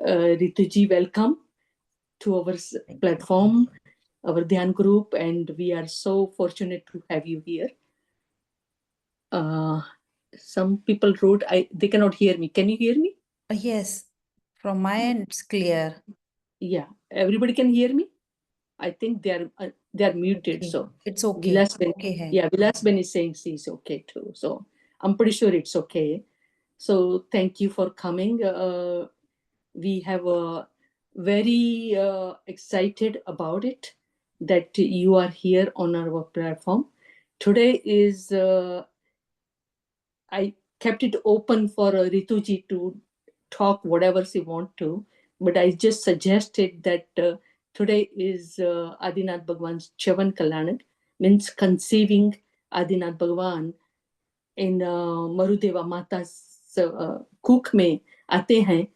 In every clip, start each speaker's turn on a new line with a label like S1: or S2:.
S1: Rituji, welcome to our platform, our Dhyan group, and we are so fortunate to have you here. Some people wrote, they cannot hear me. Can you hear me?
S2: Yes, from my end, it's clear.
S1: Yeah, everybody can hear me. I think they are muted.
S2: Okay.
S1: So
S2: It's okay.
S1: Vilas Ben is saying she's okay too. So I'm pretty sure it's okay. So thank you for coming. We have very excited about it that you are here on our platform. Today is I kept it open for Rituji to talk whatever she want to, but I just suggested that today is Adinath Bhagwan's Chavan Kalyanak, means conceiving Adinath Bhagwan in Marudeva माता कुख में आते हैं,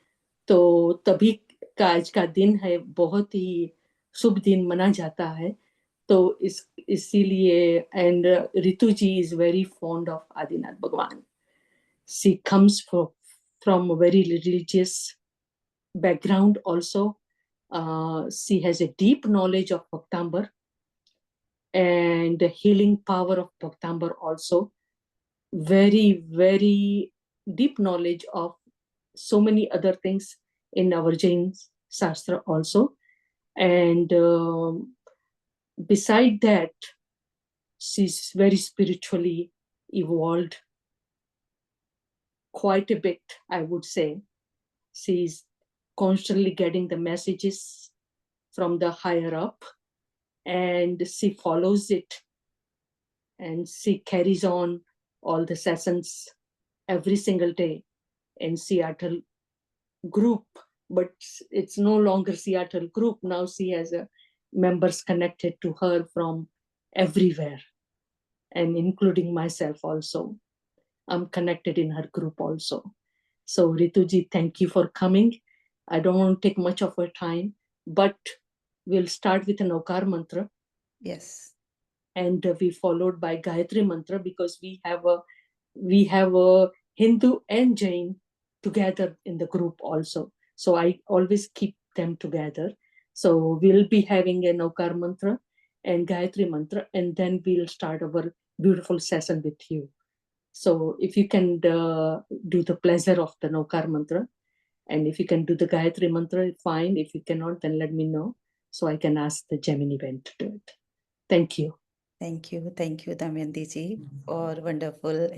S1: तो तभी का आज का दिन है, बहुत ही शुभ दिन माना जाता है. तो इसीलिए and Ritu ji is very fond of Adinath भगवान. She comes from a very religious background also. She has a deep knowledge of Bhaktambar and the healing power of Bhaktambar also. Very, very deep knowledge of so many other things in our Jain Shastra also. And beside that, she's very spiritually evolved quite a bit, I would say. She's constantly getting the messages from the higher up, and she follows it, and she carries on all the sessions every single day in Seattle group. But it's no longer Seattle group. Now she has members connected to her from everywhere, and including myself also. I'm connected in her group also. So Rituji, thank you for coming. I don't want to take much of your time, but we'll start with an Okar mantra.
S2: Yes.
S1: And we followed by Gayatri mantra, because we have a Hindu and Jain together in the group also. So I always keep them together. So we'll be having an Okar mantra and Gayatri mantra, and then we'll start our beautiful session with you. So if you can do the pleasure of the Nokar mantra, and if you can do the Gayatri mantra, fine. If you cannot, then let me know so I can ask the Gemini Ben to do it. Thank you.
S2: Thank you, Damayanti जी, और wonderful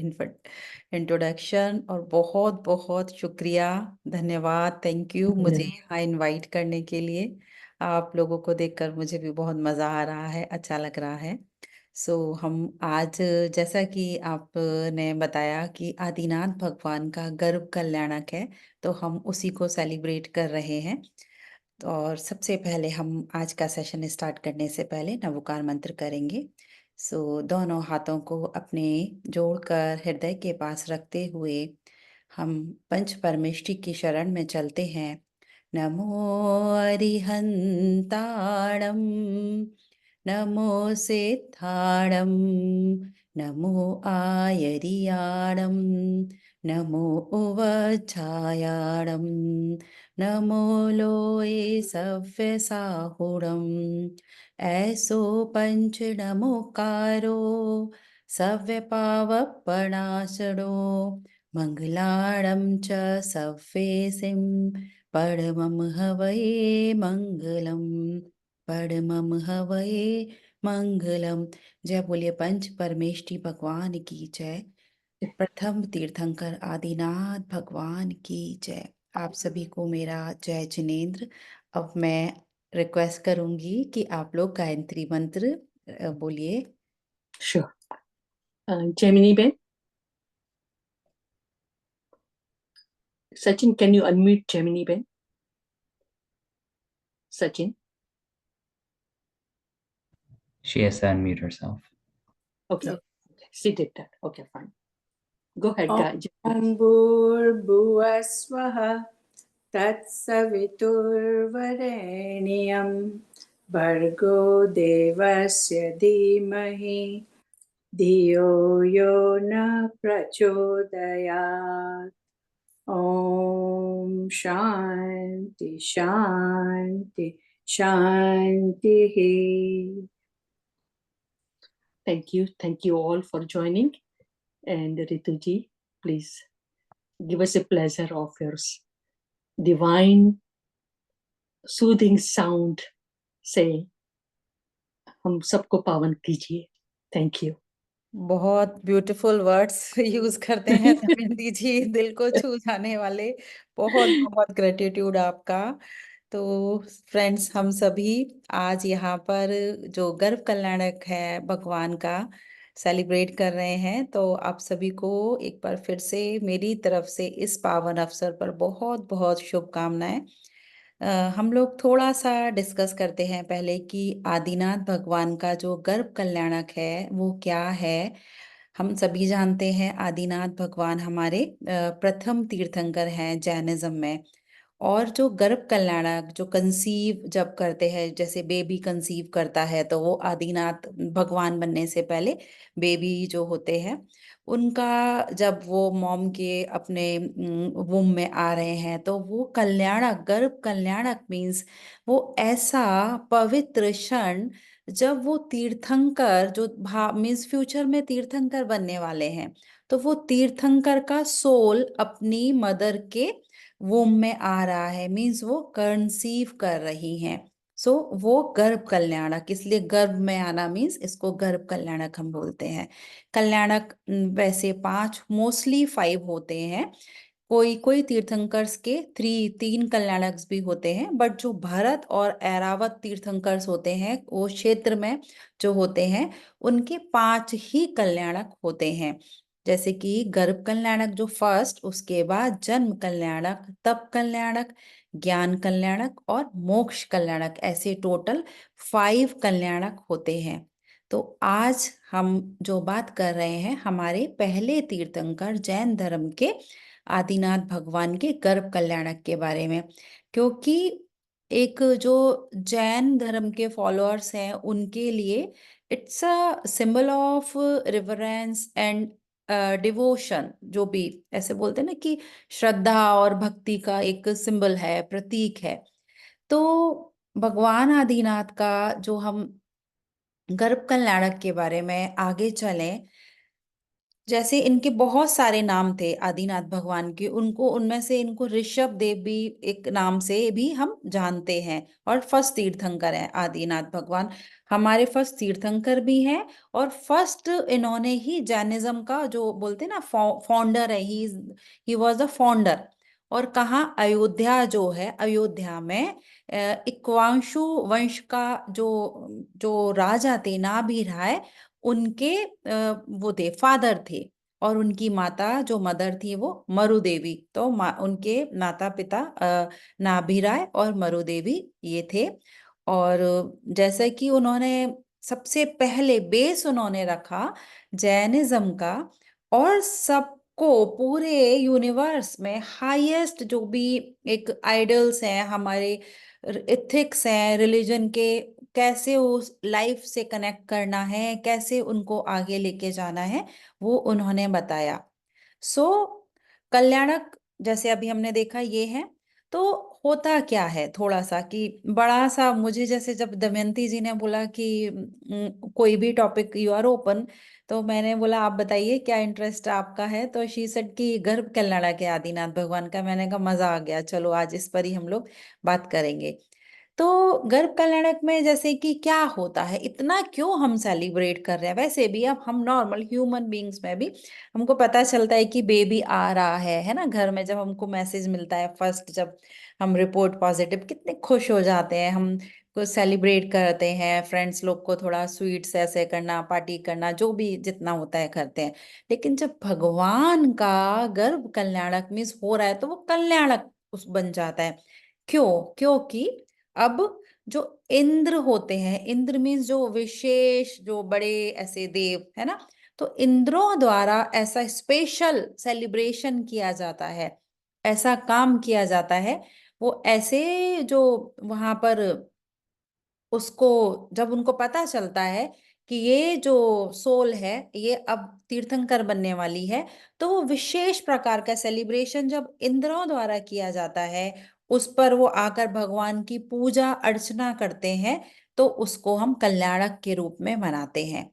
S2: introduction, और बहुत बहुत शुक्रिया, धन्यवाद, thank you मुझे यहाँ invite करने के लिए. आप लोगों को देखकर मुझे भी बहुत मज़ा आ रहा है, अच्छा लग रहा है. हम आज, जैसा कि आपने बताया कि आदिनाथ भगवान का गर्भ कल्याणक है, तो हम उसी को सेलिब्रेट कर रहे हैं. और सबसे पहले हम आज का सेशन स्टार्ट करने से पहले नवोकार मंत्र करेंगे. दोनों हाथों को अपने जोड़कर हृदय के पास रखते हुए हम पंच परमेष्टि की शरण में चलते हैं. नमो अरिहंताणम, नमो सिद्धाणम, नमो आयरियाणम, नमो उवच्छायाणम, नमो लोये सव्यसाहुरम. ऐसो पंच नमोकारो सव्यपावपणासनो, मंगलाणं च सव्येसिं परमं हवये मंगलम, परमं हवये मंगलम. जय बोलिए पंच परमेष्टि भगवान की जय. प्रथम तीर्थंकर आदिनाथ भगवान की जय. आप सभी को मेरा जय जिनेंद्र. अब मैं रिक्वेस्ट करूंगी कि आप लोग गायत्री मंत्र बोलिए.
S1: Sure. Gemini Ben. Sachin, can you unmute Gemini Ben? Sachin?
S3: She has to unmute herself.
S1: Okay. She did that. Okay, fine. Go ahead, guys.
S4: Om Bhurбhuvः Svah Tatsaviturvarenyam Bhargo Devasya Dhimahi Dhiyo Yo Na Prachodayat. Om Shanti Shanti Shanti.
S1: Thank you all for joining. And Rituji, please give us a pleasure of your divine soothing sound से हम सबको पावन कीजिए. Thank you.
S2: बहुत beautiful words use करते हैं दमयंती जी, दिल को छू जाने वाले. बहुत बहुत ग्रेटिट्यूड आपका. तो फ्रेंड्स, हम सभी आज यहाँ पर जो गर्भ कल्याणक है भगवान का सेलिब्रेट कर रहे हैं. तो आप सभी को एक बार फिर से मेरी तरफ से इस पावन अवसर पर बहुत बहुत शुभकामनाएं. हम लोग थोड़ा सा डिस्कस करते हैं पहले कि आदिनाथ भगवान का जो गर्भ कल्याणक है वो क्या है. हम सभी जानते हैं आदिनाथ भगवान हमारे प्रथम तीर्थंकर हैं जैनिज्म में. और जो गर्भ कल्याणक जो कंसीव जब करते हैं, जैसे बेबी कंसीव करता है, तो वो आदिनाथ भगवान बनने से पहले बेबी जो होते हैं उनका, जब वो मॉम के अपने वुम में आ रहे हैं, तो वो कल्याणक, गर्भ कल्याणक मीन्स वो ऐसा पवित्र क्षण जब वो तीर्थंकर जो मीन्स फ्यूचर में तीर्थंकर बनने वाले हैं, तो वो तीर्थंकर का सोल अपनी मदर के वोम में आ रहा है, मीन्स वो कंसीव कर रही हैं. सो वो गर्भ कल्याणक, इसलिए गर्भ में आना मीन्स इसको गर्भ कल्याणक हम बोलते हैं. कल्याणक वैसे 5, मोस्टली 5 होते हैं. कोई कोई तीर्थंकर्स के 3 कल्याणक भी होते हैं, बट जो भरत और ऐरावत तीर्थंकर्स होते हैं वो क्षेत्र में जो होते हैं उनके 5 ही कल्याणक होते हैं. जैसे कि गर्भ कल्याणक जो फर्स्ट, उसके बाद जन्म कल्याणक, तप कल्याणक, ज्ञान कल्याणक और मोक्ष कल्याणक, ऐसे टोटल 5 कल्याणक होते हैं. तो आज हम जो बात कर रहे हैं हमारे पहले तीर्थंकर जैन धर्म के आदिनाथ भगवान के गर्भ कल्याणक के बारे में. क्योंकि एक जो जैन धर्म के फॉलोअर्स हैं उनके लिए it's a symbol of reverence and devotion, जो भी ऐसे बोलते हैं ना कि श्रद्धा और भक्ति का एक सिंबल है, प्रतीक है. तो भगवान आदिनाथ का जो हम गर्भ कल्याणक के बारे में आगे चलें, जैसे इनके बहुत सारे नाम थे आदिनाथ भगवान के, उनको उनमें से इनको ऋषभ देव भी एक नाम से भी हम जानते हैं, और फर्स्ट तीर्थंकर हैं आदिनाथ भगवान, हमारे फर्स्ट तीर्थंकर भी हैं. और फर्स्ट इन्होंने ही जैनिज्म का जो बोलते हैं ना फाउंडर है, ही वाज द फाउंडर. और कहाँ, अयोध्या जो है, अयोध्या में इक्ष्वाकु वंश का जो जो राजा थे नाभि राय, उनके वो थे, फादर थे. और उनकी माता जो मदर थी वो मरु देवी. तो उनके माता पिता नाभि राय और मरु देवी ये थे. और जैसे कि उन्होंने सबसे पहले बेस उन्होंने रखा जैनिज्म का, और सबको पूरे यूनिवर्स में हाईएस्ट जो भी एक आइडल्स हैं हमारे, एथिक्स हैं रिलीजन के, कैसे उस लाइफ से कनेक्ट करना है, कैसे उनको आगे लेके जाना है, वो उन्होंने बताया. सो कल्याणक जैसे अभी हमने देखा ये है. तो होता क्या है थोड़ा सा कि बड़ा सा, मुझे जैसे जब दमयंती जी ने बोला कि कोई भी टॉपिक यू आर ओपन, तो मैंने बोला आप बताइए क्या इंटरेस्ट आपका है. तो शी सेड कि गर्भ कल्याणक है आदिनाथ भगवान का. मैंने कहा मजा आ गया, चलो आज इस पर ही हम लोग बात करेंगे. तो गर्भ कल्याणक में जैसे कि क्या होता है, इतना क्यों हम सेलिब्रेट कर रहे हैं. वैसे भी अब हम नॉर्मल ह्यूमन बीइंग्स में भी हमको पता चलता है कि बेबी आ रहा है ना. घर में जब हमको मैसेज मिलता है फर्स्ट, जब हम रिपोर्ट पॉजिटिव, कितने खुश हो जाते हैं हम, को सेलिब्रेट करते हैं, फ्रेंड्स लोग को थोड़ा स्वीट्स ऐसे करना, पार्टी करना, जो भी जितना होता है करते हैं. लेकिन जब भगवान का गर्भ कल्याणक मीन्स हो रहा है तो वो कल्याणक उस बन जाता है. क्यों? क्योंकि अब जो इंद्र होते हैं, इंद्र मीन्स जो विशेष जो बड़े ऐसे देव है ना, तो इंद्रों द्वारा ऐसा स्पेशल सेलिब्रेशन किया जाता है, ऐसा काम किया जाता है. वो ऐसे जो वहां पर उसको, जब उनको पता चलता है कि ये जो सोल है ये अब तीर्थंकर बनने वाली है, तो वो विशेष प्रकार का सेलिब्रेशन जब इंद्रों द्वारा किया जाता है, उस पर वो आकर भगवान की पूजा अर्चना करते हैं, तो उसको हम कल्याणक के रूप में मनाते हैं।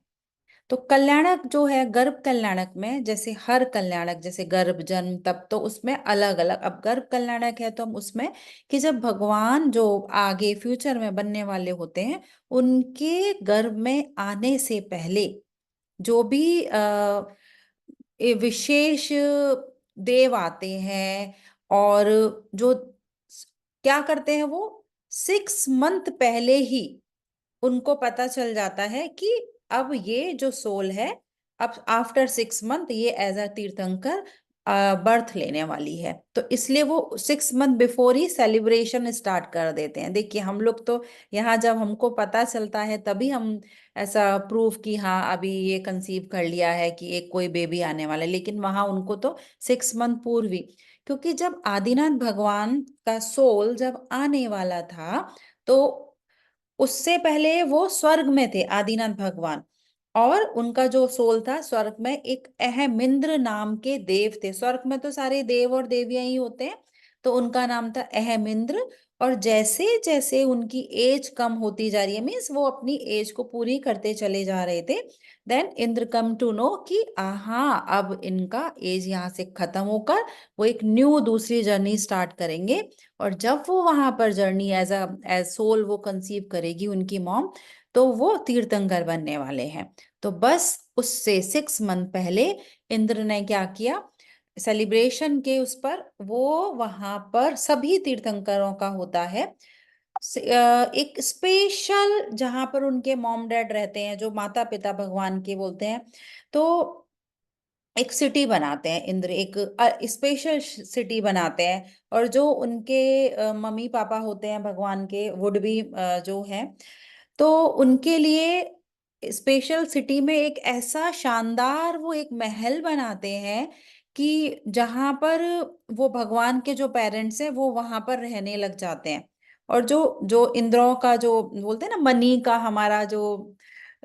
S2: तो कल्याणक जो है, गर्भ कल्याणक में जैसे हर कल्याणक, जैसे गर्भ जन्म तब, तो उसमें अलग अलग, अब गर्भ कल्याणक है तो हम उसमें कि जब भगवान जो आगे फ्यूचर में बनने वाले होते हैं, उनके गर्भ में आने से पहले जो भी विशेष देव आते हैं, और जो क्या करते हैं, वो 6 मंथ पहले ही उनको पता चल जाता है कि अब ये जो सोल है, अब आफ्टर 6 मंथ ये एज अ तीर्थंकर बर्थ लेने वाली है। तो इसलिए वो 6 month before he celebration start कर देते हैं। देखिए हम लोग तो यहाँ जब हमको पता चलता है तभी हम ऐसा प्रूफ कि हाँ अभी ये कंसीव कर लिया है कि एक कोई बेबी आने वाला है, लेकिन वहां उनको तो 6 मंथ पूर्व ही, क्योंकि जब आदिनाथ भगवान का सोल जब आने वाला था, तो उससे पहले वो स्वर्ग में थे आदिनाथ भगवान, और उनका जो सोल था स्वर्ग में एक अहमिंद्र नाम के देव थे। स्वर्ग में तो सारे देव और देवियां ही होते हैं, तो उनका नाम था अहमिंद्र। और जैसे जैसे उनकी एज कम होती जा रही है, मीन्स वो अपनी एज को पूरी करते चले जा रहे थे, then Indra come to know कि हाँ अब इनका एज यहाँ से खत्म होकर वो एक न्यू दूसरी जर्नी स्टार्ट करेंगे। और जब वो वहां पर जर्नी एज सोल वो कंसीव करेगी उनकी मॉम, तो वो तीर्थंकर बनने वाले हैं। तो बस उससे 6 मंथ पहले इंद्र ने क्या किया, सेलिब्रेशन के उस पर वो वहां पर सभी तीर्थंकरों का होता है एक स्पेशल, जहां पर उनके मॉम डैड रहते हैं, जो माता पिता भगवान के बोलते हैं, तो एक सिटी बनाते हैं इंद्र, एक स्पेशल सिटी बनाते हैं। और जो उनके मम्मी पापा होते हैं भगवान के, वुड बी जो है, तो उनके लिए स्पेशल सिटी में एक ऐसा शानदार वो एक महल बनाते हैं कि जहां पर वो भगवान के जो पेरेंट्स हैं वो वहां पर रहने लग जाते हैं। और जो जो इंद्रों का जो बोलते हैं ना, मनी का हमारा जो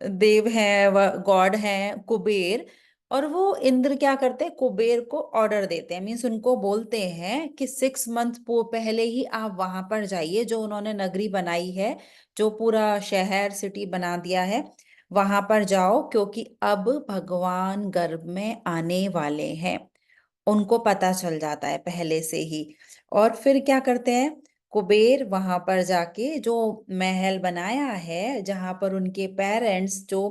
S2: देव है, वह गॉड है कुबेर, और वो इंद्र क्या करते हैं, कुबेर को ऑर्डर देते हैं, मीन्स उनको बोलते हैं कि 6 मंथ पहले ही आप वहां पर जाइए, जो उन्होंने नगरी बनाई है, जो पूरा शहर सिटी बना दिया है, वहां पर जाओ, क्योंकि अब भगवान गर्भ में आने वाले हैं। उनको पता चल जाता है पहले से ही। और फिर क्या करते हैं, कुबेर वहां पर जाके जो महल बनाया है जहां पर उनके पेरेंट्स जो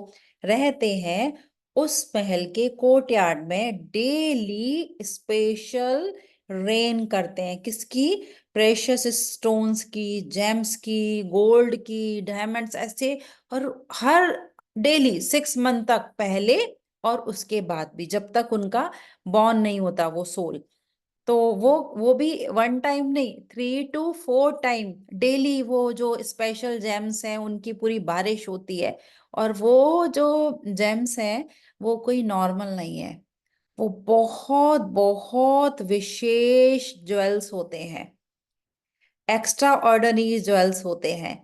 S2: रहते हैं, उस महल के कोर्टयार्ड में डेली स्पेशल रेन करते हैं, किसकी, प्रेशियस स्टोन्स की, जेम्स की, गोल्ड की, डायमंड्स ऐसे। और हर डेली 6 मंथ तक पहले, और उसके बाद भी जब तक उनका बॉर्न नहीं होता वो सोल, तो वो भी 1 टाइम नहीं, 3 to 4 टाइम डेली वो जो स्पेशल जेम्स हैं उनकी पूरी बारिश होती है। और वो जो जेम्स हैं वो कोई नॉर्मल नहीं है, वो बहुत बहुत विशेष ज्वेल्स होते हैं, एक्स्ट्रा ऑर्डिनरी ज्वेल्स होते हैं।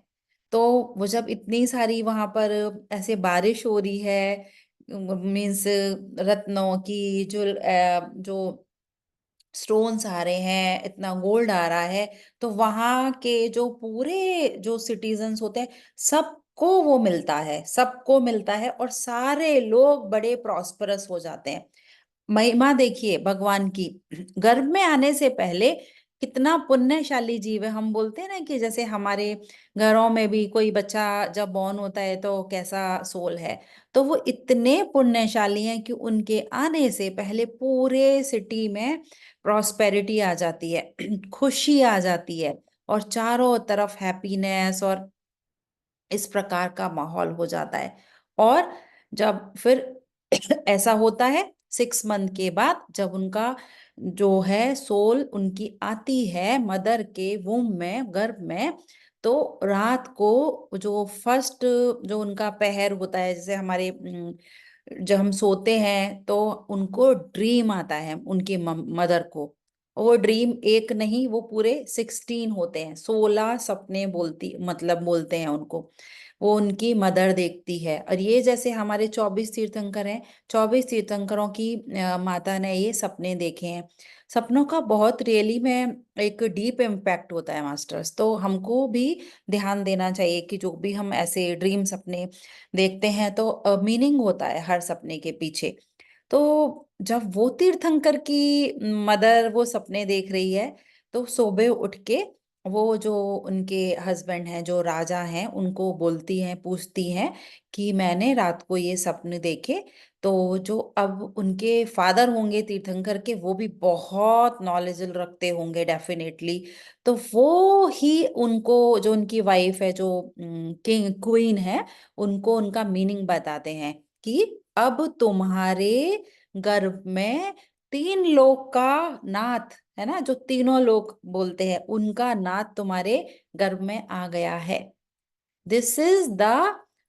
S2: तो वो जब इतनी सारी वहां पर ऐसे बारिश हो रही है, मीन्स रत्नों की जो स्टोन्स आ रहे हैं, इतना गोल्ड आ रहा है, तो वहां के जो पूरे जो सिटीजन्स होते हैं, सबको वो मिलता है, सबको मिलता है, और सारे लोग बड़े प्रॉस्परस हो जाते हैं। महिमा देखिए भगवान की, गर्भ में आने से पहले कितना पुण्यशाली जीव है। हम बोलते हैं ना कि जैसे हमारे घरों में भी कोई बच्चा जब बॉर्न होता है तो कैसा सोल है, तो वो इतने पुण्यशाली हैं कि उनके आने से पहले पूरे सिटी में प्रॉस्पेरिटी आ जाती है, खुशी आ जाती है, और चारों तरफ हैप्पीनेस और इस प्रकार का माहौल हो जाता है। और जब फिर ऐसा होता है 6 मंथ के बाद, जब उनका जो है सोल उनकी आती है मदर के वूम में, गर्भ में, तो रात को जो फर्स्ट जो उनका पहर होता है, जैसे हमारे जब हम सोते हैं तो उनको ड्रीम आता है उनकी मदर को, वो ड्रीम एक नहीं, वो पूरे 16 होते हैं, 16 सपने बोलते हैं उनको। वो उनकी मदर देखती है। और ये जैसे हमारे 24 तीर्थंकर हैं, 24 तीर्थंकरों की माता ने ये सपने देखे हैं। सपनों का बहुत रियली में एक डीप इम्पैक्ट होता है मास्टर्स। तो हमको भी ध्यान देना चाहिए कि जो भी हम ऐसे ड्रीम सपने देखते हैं तो मीनिंग होता है हर सपने के पीछे। तो जब वो तीर्थंकर की मदर वो सपने देख रही है, तो सुबह उठ के वो जो उनके हस्बैंड हैं, जो राजा हैं, उनको बोलती हैं, पूछती हैं कि मैंने रात को ये सपने देखे। तो जो अब उनके फादर होंगे तीर्थंकर के, वो भी बहुत नॉलेज रखते होंगे डेफिनेटली। तो वो ही उनको, जो उनकी वाइफ है, जो किंग क्वीन है, उनको उनका मीनिंग बताते हैं कि अब तुम्हारे गर्भ में 3 लोक का नाथ है ना, जो तीनों लोग बोलते हैं, उनका नाथ तुम्हारे गर्भ में आ गया है। This is the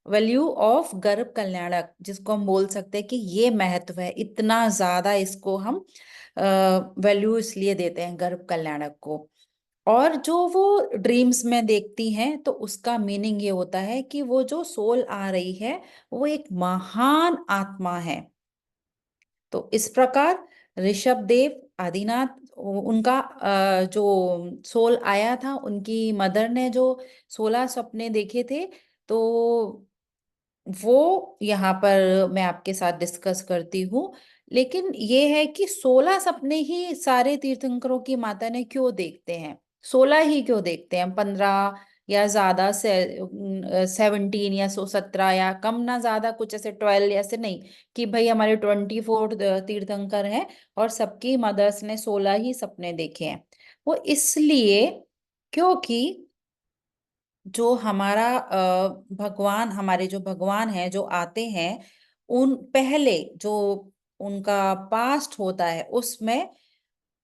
S2: value of गर्भ कल्याणक, जिसको हम बोल सकते हैं कि ये महत्व है, इतना ज्यादा इसको हम वैल्यू इसलिए देते हैं गर्भ कल्याणक को। और जो वो ड्रीम्स में देखती हैं, तो उसका मीनिंग ये होता है कि वो जो सोल आ रही है, वो एक महान आत्मा है। तो इस प्रकार ऋषभ देव, आदिनाथ, उनका जो सोल आया था, उनकी मदर ने जो 16 सपने देखे थे, तो वो यहाँ पर मैं आपके साथ डिस्कस करती हूँ। लेकिन ये है कि 16 सपने ही सारे तीर्थंकरों की माता ने क्यों देखते हैं, 16 ही क्यों देखते हैं, 15 या ज्यादा से 17 या 17 या कम ना ज्यादा, कुछ ऐसे 12 ऐसे नहीं कि भाई हमारे 24 तीर्थंकर हैं और सबकी मदर्स ने 16 ही सपने देखे हैं। वो इसलिए क्योंकि जो हमारा भगवान, हमारे जो भगवान हैं, जो आते हैं, उन पहले जो उनका पास्ट होता है, उसमें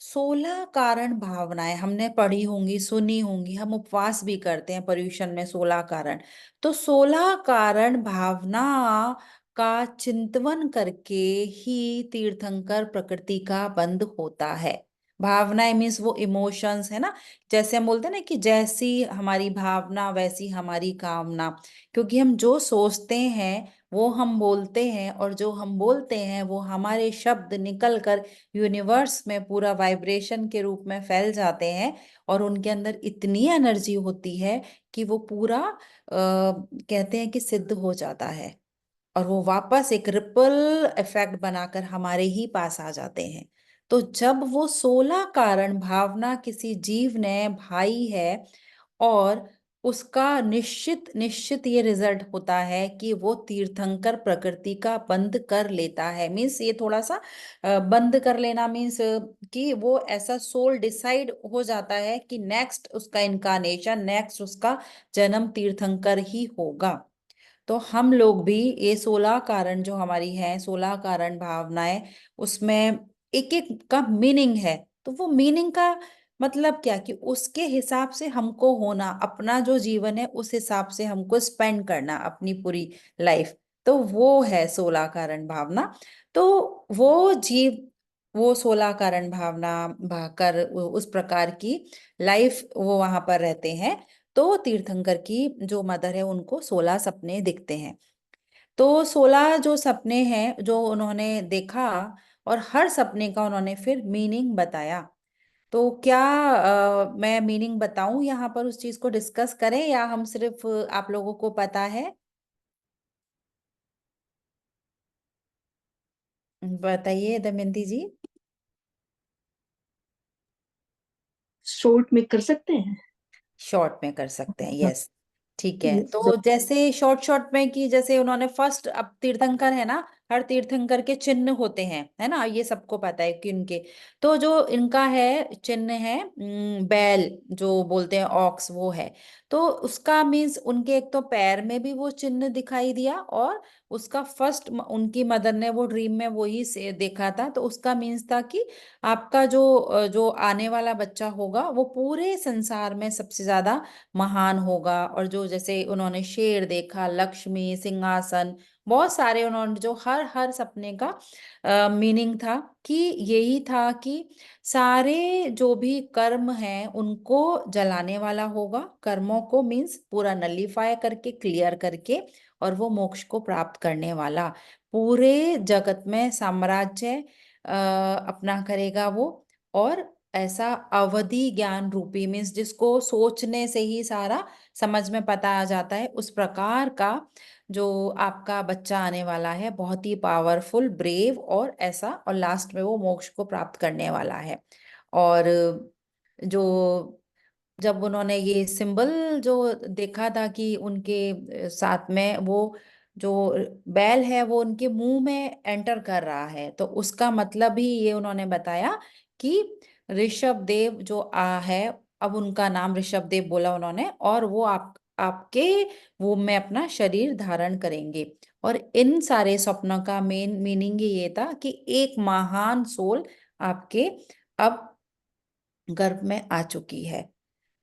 S2: 16 कारण भावनाएं हमने पढ़ी होंगी, सुनी होंगी। हम उपवास भी करते हैं पर्यूषण में, 16 कारण। तो 16 कारण भावना का चिंतन करके ही तीर्थंकर प्रकृति का बंध होता है। भावनाएं मीन्स वो इमोशंस है ना, जैसे हम बोलते हैं ना कि जैसी हमारी भावना वैसी हमारी कामना। क्योंकि हम जो सोचते हैं वो हम बोलते हैं, और जो हम बोलते हैं वो हमारे शब्द निकल कर यूनिवर्स में पूरा वाइब्रेशन के रूप में फैल जाते हैं। और उनके अंदर इतनी एनर्जी होती है कि वो पूरा कहते हैं कि सिद्ध हो जाता है, और वो वापस एक रिपल इफेक्ट बनाकर हमारे ही पास आ जाते हैं। तो जब वो 16 कारण भावना किसी जीव ने भाई है, और उसका निश्चित निश्चित ये रिजल्ट होता है कि वो तीर्थंकर प्रकृति का बंद कर लेता है। मीन्स ये थोड़ा सा बंद कर लेना मीन्स कि वो ऐसा सोल डिसाइड हो जाता है कि नेक्स्ट उसका इनकारनेशन, नेक्स्ट उसका जन्म तीर्थंकर ही होगा। तो हम लोग भी ये 16 कारण जो हमारी है, 16 कारण भावनाएं, उसमें एक एक का मीनिंग है। तो वो मीनिंग का मतलब क्या कि उसके हिसाब से हमको होना, अपना जो जीवन है उस हिसाब से हमको स्पेंड करना अपनी पूरी लाइफ। तो वो है 16 कारण भावना। तो वो जीव वो 16 कारण भावना भाकर उस प्रकार की लाइफ वो वहां पर रहते हैं। तो तीर्थंकर की जो मदर है, उनको 16 सपने दिखते हैं। तो 16 जो सपने हैं जो उन्होंने देखा, और हर सपने का उन्होंने फिर मीनिंग बताया। तो क्या मैं मीनिंग बताऊं यहाँ पर, उस चीज को डिस्कस करें, या हम सिर्फ आप लोगों को पता है? बताइए दमयंती जी।
S1: शॉर्ट में कर सकते हैं।
S2: शॉर्ट में कर सकते हैं, यस। ठीक है,
S1: Yes,
S2: तो जैसे शॉर्ट शॉर्ट में कि जैसे उन्होंने फर्स्ट, अब तीर्थंकर है ना, हर तीर्थंकर के चिन्ह होते हैं, है ना, ये सबको पता है कि उनके। तो जो इनका है चिन्ह है बैल, जो बोलते हैं ऑक्स, वो है। तो उसका मीन्स उनके एक तो पैर में भी वो चिन्ह दिखाई दिया, और उसका फर्स्ट उनकी मदर ने वो ड्रीम में वही से देखा था। तो उसका मीन्स था कि आपका जो आने वाला बच्चा होगा, वो पूरे संसार में सबसे ज्यादा महान होगा। और जो जैसे उन्होंने शेर देखा, लक्ष्मी, सिंहासन, बहुत सारे उन्होंने जो हर हर सपने का मीनिंग था कि यही था कि सारे जो भी कर्म हैं उनको जलाने वाला होगा, कर्मों को मीन्स पूरा नलीफाई करके क्लियर करके, और वो मोक्ष को प्राप्त करने वाला पूरे जगत में साम्राज्य अपना करेगा वो। और ऐसा अवधि ज्ञान रूपी मीन्स जिसको सोचने से ही सारा समझ में पता आ जाता है, उस प्रकार का जो आपका बच्चा आने वाला है, बहुत ही पावरफुल, ब्रेव और ऐसा, और लास्ट में वो मोक्ष को प्राप्त करने वाला है। और जो जब उन्होंने ये सिंबल जो देखा था कि उनके साथ में वो जो बैल है वो उनके मुंह में एंटर कर रहा है, तो उसका मतलब ही ये उन्होंने बताया कि ऋषभ देव जो है, अब उनका नाम ऋषभ देव बोला उन्होंने, और वो आपके वो में अपना शरीर धारण करेंगे। और इन सारे सपनों का मेन मीनिंग ये था कि एक महान सोल आपके अब गर्भ में आ चुकी है।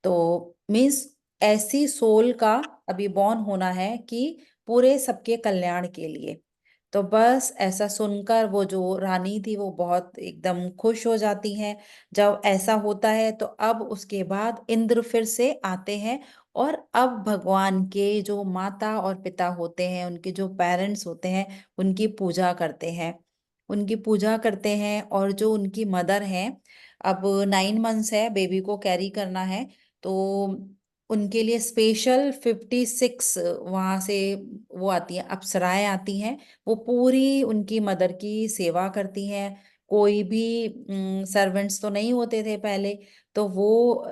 S2: तो मीन्स ऐसी सोल का अभी बॉर्न होना है कि पूरे सबके कल्याण के लिए। तो बस ऐसा सुनकर वो जो रानी थी वो बहुत एकदम खुश हो जाती हैं। जब ऐसा होता है तो अब उसके बाद इंद्र फिर से आते हैं, और अब भगवान के जो माता और पिता होते हैं, उनके जो पेरेंट्स होते हैं, उनकी पूजा करते हैं, उनकी पूजा करते हैं। और जो उनकी मदर हैं, अब 9 मंथ्स है, बेबी को कैरी करना है, तो उनके लिए स्पेशल 56 वहां से वो आती है, अप्सराएं आती हैं, वो पूरी उनकी मदर की सेवा करती हैं। कोई भी सर्वेंट्स तो नहीं होते थे पहले, तो वो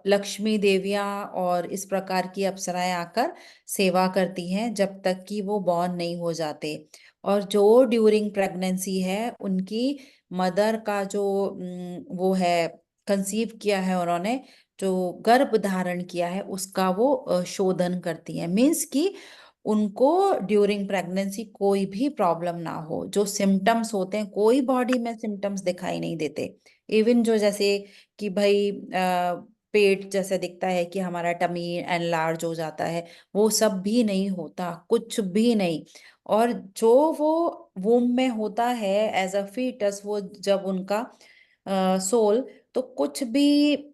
S2: लक्ष्मी देवियां और इस प्रकार की अप्सराएं आकर सेवा करती हैं जब तक कि वो बॉर्न नहीं हो जाते। और जो ड्यूरिंग प्रेगनेंसी है, उनकी मदर का जो वो है, कंसीव किया है उन्होंने, जो गर्भ धारण किया है, उसका वो शोधन करती है। मीन्स कि उनको ड्यूरिंग प्रेगनेंसी कोई भी प्रॉब्लम ना हो। जो सिम्टम्स होते हैं, कोई बॉडी में सिम्टम्स दिखाई नहीं देते। इवन जो जैसे कि भाई पेट जैसे दिखता है कि हमारा टमी एनलार्ज हो जाता है, वो सब भी नहीं होता, कुछ भी नहीं। और जो वो वूम में होता है एज अ फीटस, वो जब उनका सोल, तो कुछ भी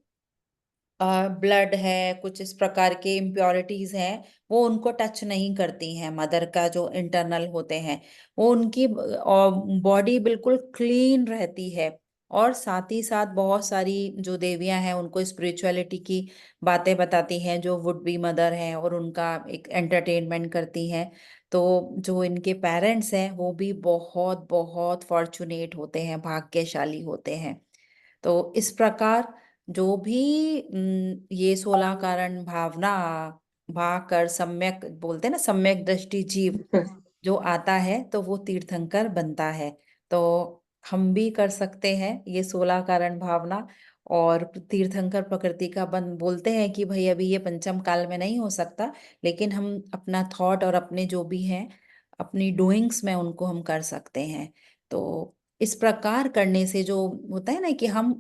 S2: ब्लड है, कुछ इस प्रकार के इम्प्योरिटीज हैं, वो उनको टच नहीं करती हैं। मदर का जो इंटरनल होते हैं, वो उनकी बॉडी बिल्कुल क्लीन रहती है। और साथ ही साथ बहुत सारी जो देवियां हैं उनको स्पिरिचुअलिटी की बातें बताती हैं, जो वुड बी मदर हैं, और उनका एक एंटरटेनमेंट करती हैं। तो जो इनके पेरेंट्स हैं वो भी बहुत बहुत फॉर्चुनेट होते हैं, भाग्यशाली होते हैं। तो इस प्रकार जो भी ये 16 कारण भावना भाग कर सम्यक बोलते हैं ना, सम्यक दृष्टि जीव जो आता है तो वो तीर्थंकर बनता है। तो हम भी कर सकते हैं ये 16 कारण भावना। और तीर्थंकर प्रकृति का बन बोलते हैं कि भाई अभी ये पंचम काल में नहीं हो सकता, लेकिन हम अपना थॉट और अपने जो भी हैं अपनी डूइंग्स में उनको हम कर सकते हैं। तो इस प्रकार करने से जो होता है ना कि हम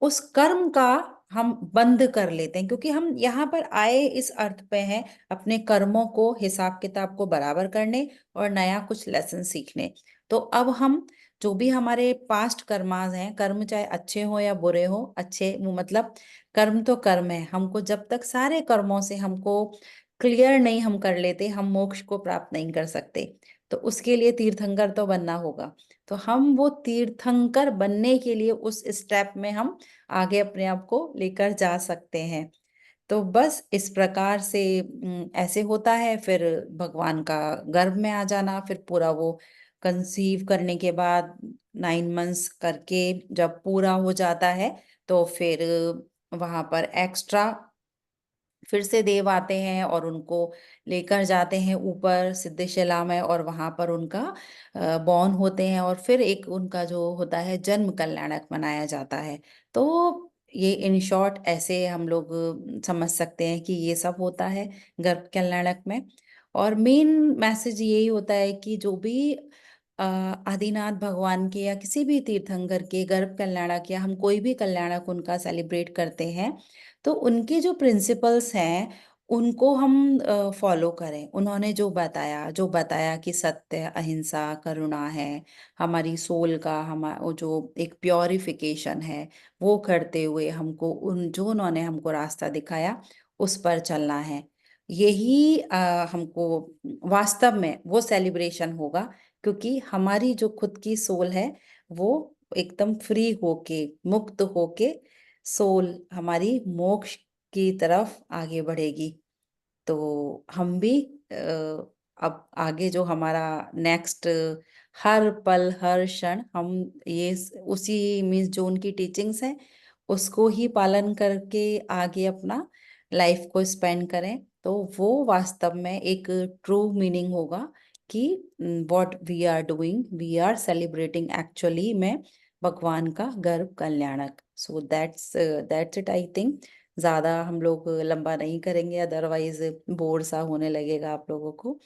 S2: उस कर्म का हम बंद कर लेते हैं, क्योंकि हम यहाँ पर आए इस अर्थ पे हैं अपने कर्मों को हिसाब किताब को बराबर करने और नया कुछ लेसन सीखने। तो अब हम जो भी हमारे पास्ट कर्मास हैं, कर्म चाहे अच्छे हो या बुरे हो, अच्छे वो मतलब कर्म तो कर्म है, हमको जब तक सारे कर्मों से हमको क्लियर नहीं हम कर लेते, हम मोक्ष को प्राप्त नहीं कर सकते। तो उसके लिए तीर्थंकर तो बनना होगा। तो हम वो तीर्थंकर बनने के लिए उस स्टेप में हम आगे अपने आप को लेकर जा सकते हैं। तो बस इस प्रकार से ऐसे होता है। फिर भगवान का गर्भ में आ जाना, फिर पूरा वो कंसीव करने के बाद 9 मंथ्स करके जब पूरा हो जाता है, तो फिर वहां पर एक्स्ट्रा फिर से देव आते हैं और उनको लेकर जाते हैं ऊपर सिद्धशिला में, और वहां पर उनका बॉर्न होते हैं, और फिर एक उनका जो होता है जन्म कल्याणक मनाया जाता है। तो ये इन शॉर्ट ऐसे हम लोग समझ सकते हैं कि ये सब होता है गर्भ कल्याणक में। और मेन मैसेज यही होता है कि जो भी आदिनाथ भगवान के या किसी भी तीर्थंकर के गर्भ कल्याणक या हम कोई भी कल्याणक उनका सेलिब्रेट करते हैं, तो उनके जो प्रिंसिपल्स हैं उनको हम फॉलो करें। उन्होंने जो बताया कि सत्य, अहिंसा, करुणा है हमारी सोल का, वो जो एक प्योरिफिकेशन है, वो करते हुए हमको जो उन्होंने हमको रास्ता दिखाया उस पर चलना है। यही हमको वास्तव में वो सेलिब्रेशन होगा, क्योंकि हमारी जो खुद की सोल है वो एकदम फ्री होके, मुक्त होके सोल हमारी मोक्ष की तरफ आगे बढ़ेगी। तो हम भी अब आगे जो हमारा नेक्स्ट हर पल हर क्षण हम उसी मीन्स जो उनकी टीचिंग्स हैं उसको ही पालन करके आगे अपना लाइफ को स्पेंड करें, तो वो वास्तव में एक ट्रू मीनिंग होगा कि what we are doing, we are celebrating actually में भगवान का गर्भ कल्याणक। So that's it I think. ज्यादा हम लोग लंबा नहीं करेंगे, अदरवाइज बोर सा होने लगेगा आप लोगों को।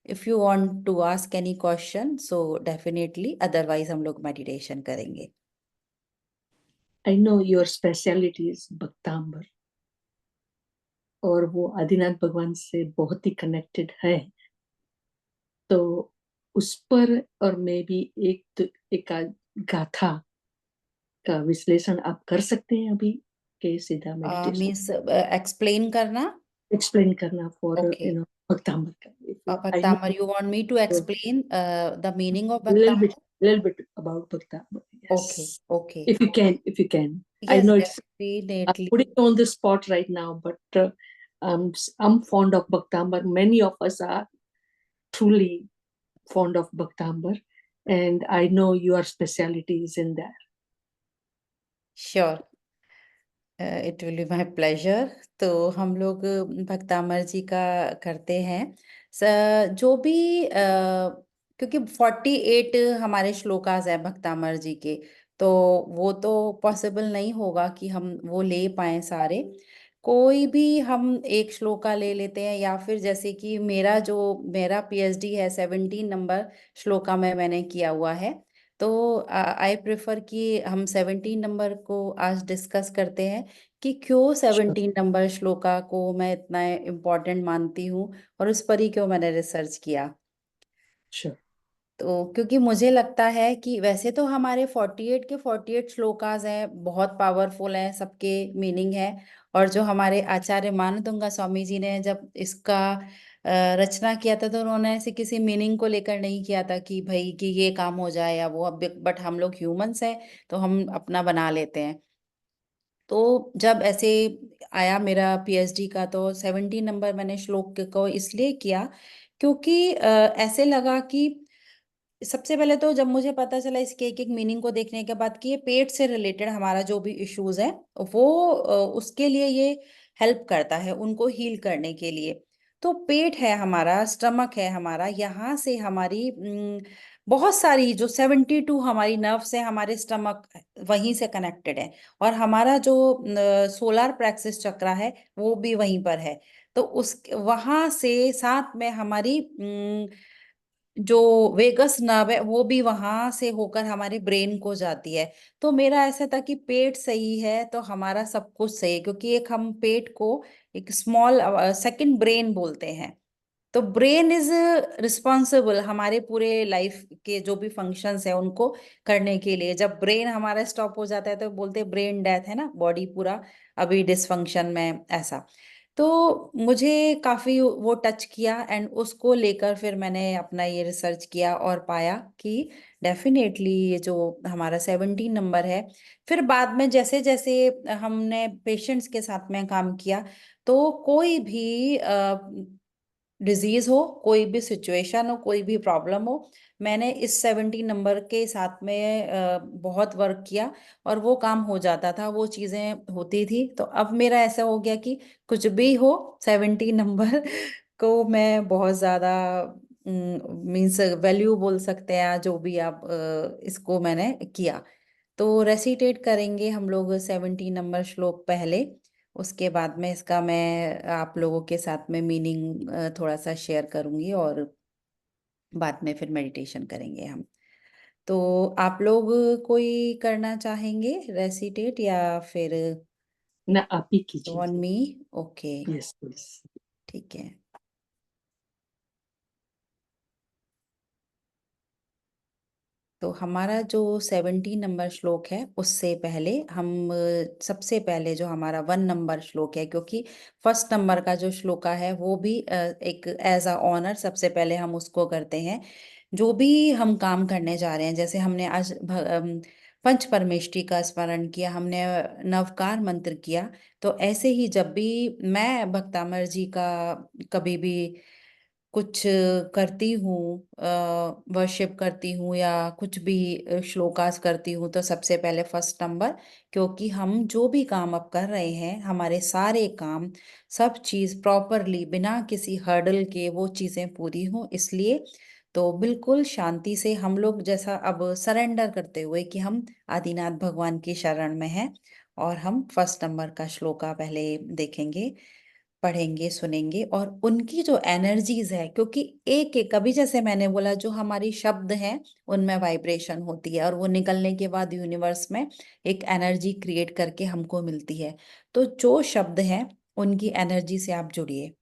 S2: If you want to ask any question so definitely, otherwise हम लोग मेडिटेशन करेंगे।
S1: I know your specialty is भक्तांबर, और वो आदिनाथ भगवान से बहुत ही कनेक्टेड है, तो उस पर और मैं भी एक गाथा का विश्लेषण आप कर सकते हैं अभी के सीधा मेडिटेशन
S2: मीन्स एक्सप्लेन करना।
S1: एक्सप्लेन करना फॉर
S2: Okay.
S1: भक्तांबर का। I know
S2: Bhaktamar, you want me to explain the meaning of
S1: little
S2: Bhaktamar?
S1: bit about Bhaktambar.
S2: Okay,
S1: Yes,
S2: okay.
S1: if you can. I
S2: Yes,
S1: know I'm
S2: definitely.
S1: putting you on the spot right now, but I'm fond of Bhaktambar. Many of us are truly fond of Bhaktambar, and I know your specialty is in there.
S2: Sure. It will be my pleasure. तो हम लोग भक्तामर जी का करते हैं। जो भी क्योंकि 48 हमारे श्लोकास हैं भक्तामर जी के, तो वो तो पॉसिबल नहीं होगा कि हम वो ले पाए सारे। कोई भी हम एक श्लोका ले लेते हैं, या फिर जैसे कि मेरा पीएचडी है 17 नंबर श्लोका में मैंने किया हुआ है, तो आई प्रेफर कि हम 17 नंबर को आज डिस्कस करते हैं कि क्यों 17 नंबर श्लोका को मैं इतना इम्पोर्टेंट मानती हूँ और उस पर ही क्यों मैंने रिसर्च किया।
S1: Sure.
S2: तो क्योंकि मुझे लगता है कि वैसे तो हमारे 48 के 48 श्लोकास हैं, बहुत पावरफुल हैं, सबके मीनिंग है। और जो हमारे आचार्य मानदुंगा स्वामी जी ने जब इसका रचना किया था, तो उन्होंने ऐसे किसी मीनिंग को लेकर नहीं किया था कि भाई कि ये काम हो जाए या वो, बट हम लोग ह्यूमंस हैं तो हम अपना बना लेते हैं। तो जब ऐसे आया मेरा पीएचडी का, तो 17 नंबर मैंने श्लोक को इसलिए किया क्योंकि ऐसे लगा कि सबसे पहले तो जब मुझे पता चला इसके एक एक मीनिंग को देखने के बाद कि ये पेट से रिलेटेड हमारा जो भी इश्यूज है वो उसके लिए ये हेल्प करता है, उनको हील करने के लिए। तो पेट है हमारा, स्टमक है हमारा, यहाँ से हमारी बहुत सारी जो 72 हमारी नर्व्स है हमारे स्टमक वहीं से कनेक्टेड है। और हमारा जो सोलार प्लेक्सस चक्र है वो भी वहीं पर है। तो उस वहां से साथ में हमारी जो वेगस नर्व है वो भी वहां से होकर हमारे ब्रेन को जाती है। तो मेरा ऐसा था कि पेट सही है तो हमारा सब कुछ सही है, क्योंकि एक हम पेट को एक स्मॉल सेकंड ब्रेन बोलते हैं। तो ब्रेन इज रिस्पॉन्सिबल हमारे पूरे लाइफ के जो भी फंक्शंस है उनको करने के लिए। जब ब्रेन हमारा स्टॉप हो जाता है तो बोलते हैं ब्रेन डेथ, है ना, बॉडी पूरा अभी डिसफंक्शन में, ऐसा। तो मुझे काफी वो टच किया एंड उसको लेकर फिर मैंने अपना ये रिसर्च किया और पाया कि डेफिनेटली ये जो हमारा 17 नंबर है। फिर बाद में जैसे जैसे हमने पेशेंट्स के साथ में काम किया, तो कोई भी डिजीज हो, कोई भी सिचुएशन हो, कोई भी प्रॉब्लम हो, मैंने इस 70 नंबर के साथ में बहुत वर्क किया और वो काम हो जाता था, वो चीजें होती थी। तो अब मेरा ऐसा हो गया कि कुछ भी हो 70 नंबर को मैं बहुत ज्यादा मीन्स वैल्यू बोल सकते हैं, जो भी आप इसको मैंने किया। तो रेसिटेट करेंगे हम लोग 70 नंबर श्लोक पहले, उसके बाद में इसका मैं आप लोगों के साथ में मीनिंग थोड़ा सा शेयर करूंगी और बाद में फिर मेडिटेशन करेंगे हम। तो आप लोग कोई करना चाहेंगे रेसिटेट या फिर
S1: ना आप ही कीजिए।
S2: On me? Okay.
S1: Yes, please.
S2: ठीक है। तो हमारा जो 17 नंबर श्लोक है उससे पहले हम सबसे पहले जो हमारा 1 नंबर श्लोक है, क्योंकि फर्स्ट नंबर का जो श्लोका है वो भी एक एज अ ऑनर सबसे पहले हम उसको करते हैं। जो भी हम काम करने जा रहे हैं, जैसे हमने आज पंच परमेष्टि का स्मरण किया, हमने नवकार मंत्र किया, तो ऐसे ही जब भी मैं भक्तामर जी का कभी भी कुछ करती हूँ, वर्शिप करती हूँ या कुछ भी श्लोकास करती हूँ, तो सबसे पहले फर्स्ट नंबर, क्योंकि हम जो भी काम अब कर रहे हैं हमारे सारे काम सब चीज़ प्रॉपरली बिना किसी हर्डल के वो चीज़ें पूरी हों, इसलिए तो बिल्कुल शांति से हम लोग जैसा अब सरेंडर करते हुए कि हम आदिनाथ भगवान की शरण में हैं, और हम फर्स्ट नंबर का श्लोका पहले देखेंगे, पढ़ेंगे, सुनेंगे, और उनकी जो एनर्जीज है, क्योंकि एक एक कभी जैसे मैंने बोला जो हमारी शब्द हैं उनमें वाइब्रेशन होती है और वो निकलने के बाद यूनिवर्स में एक एनर्जी क्रिएट करके हमको मिलती है। तो जो शब्द हैं उनकी एनर्जी से आप जुड़िए।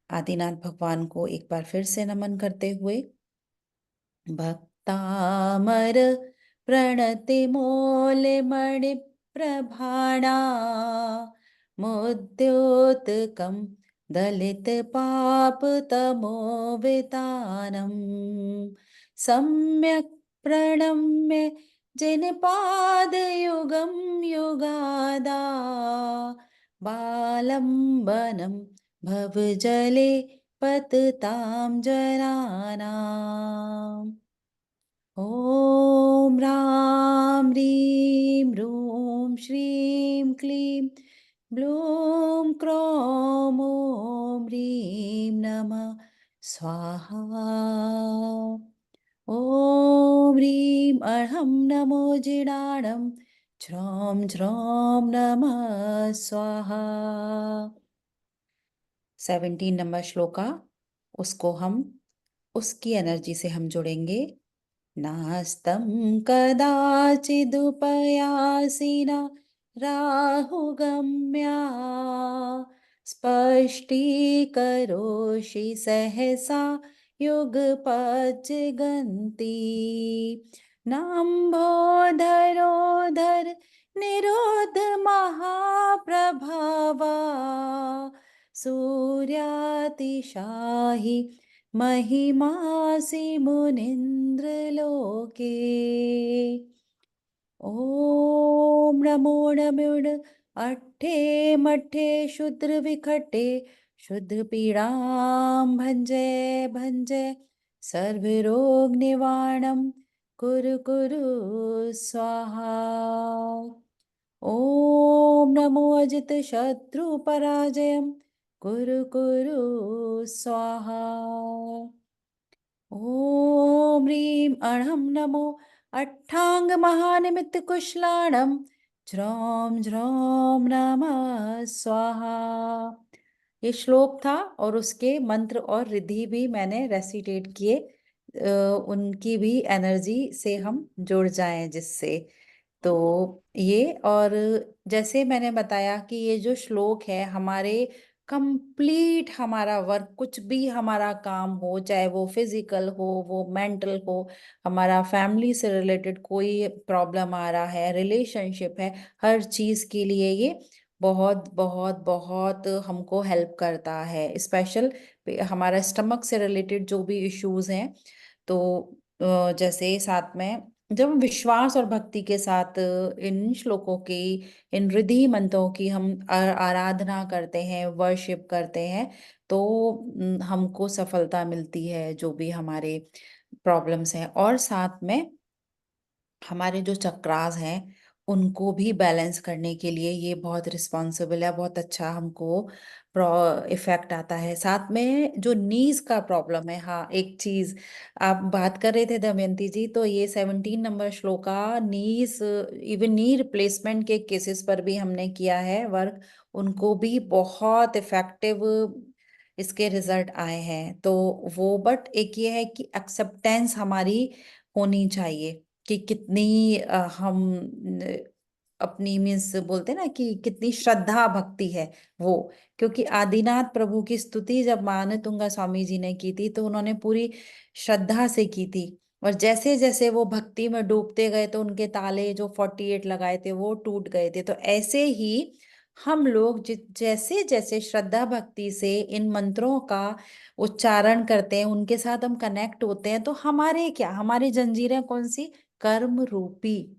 S2: आदिनाथ भगवान को एक बार फिर से नमन करते हुए, भक्तामर प्रणति मोल मणि प्रभाणा मुद्योतकम दलित पाप तमोवितानम सम्यक प्रणम्य जिन पाद युगम युगादा बालंबनम भवजले पततां जनानाम्। ॐ रां ह्रीं रूं श्रीं क्लीं ब्लूं क्रों ॐ ह्रीं नमः स्वाहा। ॐ ह्रीं अर्हं नमो जिडाणं ज्रौं ज्रौं नमः स्वाहा। 17 नंबर श्लोका, उसको हम उसकी एनर्जी से हम जुड़ेंगे। नास्तं कदाचिदुपयासिना राहुगम्या स्पष्टीकरोषि सहसा युगपज्जगन्ति नाम्भोधरोधर निरोध महाप्रभावा सूर्यातिशाहि महिमासि मुनीन्द्रलोके। ॐ नमो नमोड अट्ठे मट्ठे शूद्र विखट्टे शूद्र पीड़ां भंजे भंजे सर्वरोग निवारणं कुरु कुरु स्वाहा। ॐ नमो अजित शत्रु पराजयं कुरु कुरु स्वाहा। ॐ ह्रीं अर्हं नमो अट्ठांग महानिमित्त कुशलाणं ज्रौं ज्रौं नमः स्वाहा। ये श्लोक था और उसके मंत्र और रिद्धि भी मैंने रेसिटेट किए, उनकी भी एनर्जी से हम जुड़ जाएं जिससे। तो ये, और जैसे मैंने बताया कि ये जो श्लोक है हमारे कंप्लीट हमारा वर्क, कुछ भी हमारा काम हो, चाहे वो फिजिकल हो, वो मेंटल हो, हमारा फैमिली से रिलेटेड कोई प्रॉब्लम आ रहा है, रिलेशनशिप है, हर चीज के लिए ये बहुत बहुत बहुत हमको हेल्प करता है। स्पेशल हमारा स्टमक से रिलेटेड जो भी इश्यूज हैं, तो जैसे साथ में जब हम विश्वास और भक्ति के साथ इन श्लोकों की, इन रिद्धि मंत्रों की हम आराधना करते हैं, वर्शिप करते हैं, तो हमको सफलता मिलती है जो भी हमारे प्रॉब्लम्स हैं। और साथ में हमारे जो चक्रास हैं उनको भी बैलेंस करने के लिए ये बहुत रिस्पॉन्सिबल है, बहुत अच्छा हमको इफेक्ट आता है। साथ में जो नीज का प्रॉब्लम है, हाँ एक चीज आप बात कर रहे थे दमयंती जी, तो ये 17 नंबर श्लोका नीज, इवन नी रिप्लेसमेंट के केसेस पर भी हमने किया है वर्क, उनको भी बहुत इफेक्टिव इसके रिजल्ट आए हैं। तो वो, बट एक ये है कि एक्सेप्टेंस हमारी होनी चाहिए कि कितनी हम अपनी मीन्स बोलते हैं ना कि कितनी श्रद्धा भक्ति है वो, क्योंकि आदिनाथ प्रभु की स्तुति जब मानतुंगा स्वामी जी ने की थी तो उन्होंने पूरी श्रद्धा से की थी, और जैसे जैसे वो भक्ति में डूबते गए तो उनके ताले जो 48 लगाए थे वो टूट गए थे। तो ऐसे ही हम लोग जैसे जैसे श्रद्धा भक्ति से इन मंत्रों का उच्चारण करते हैं, उनके साथ हम कनेक्ट होते हैं, तो हमारे क्या, हमारी जंजीरें कौन सी, कर्म रूपी,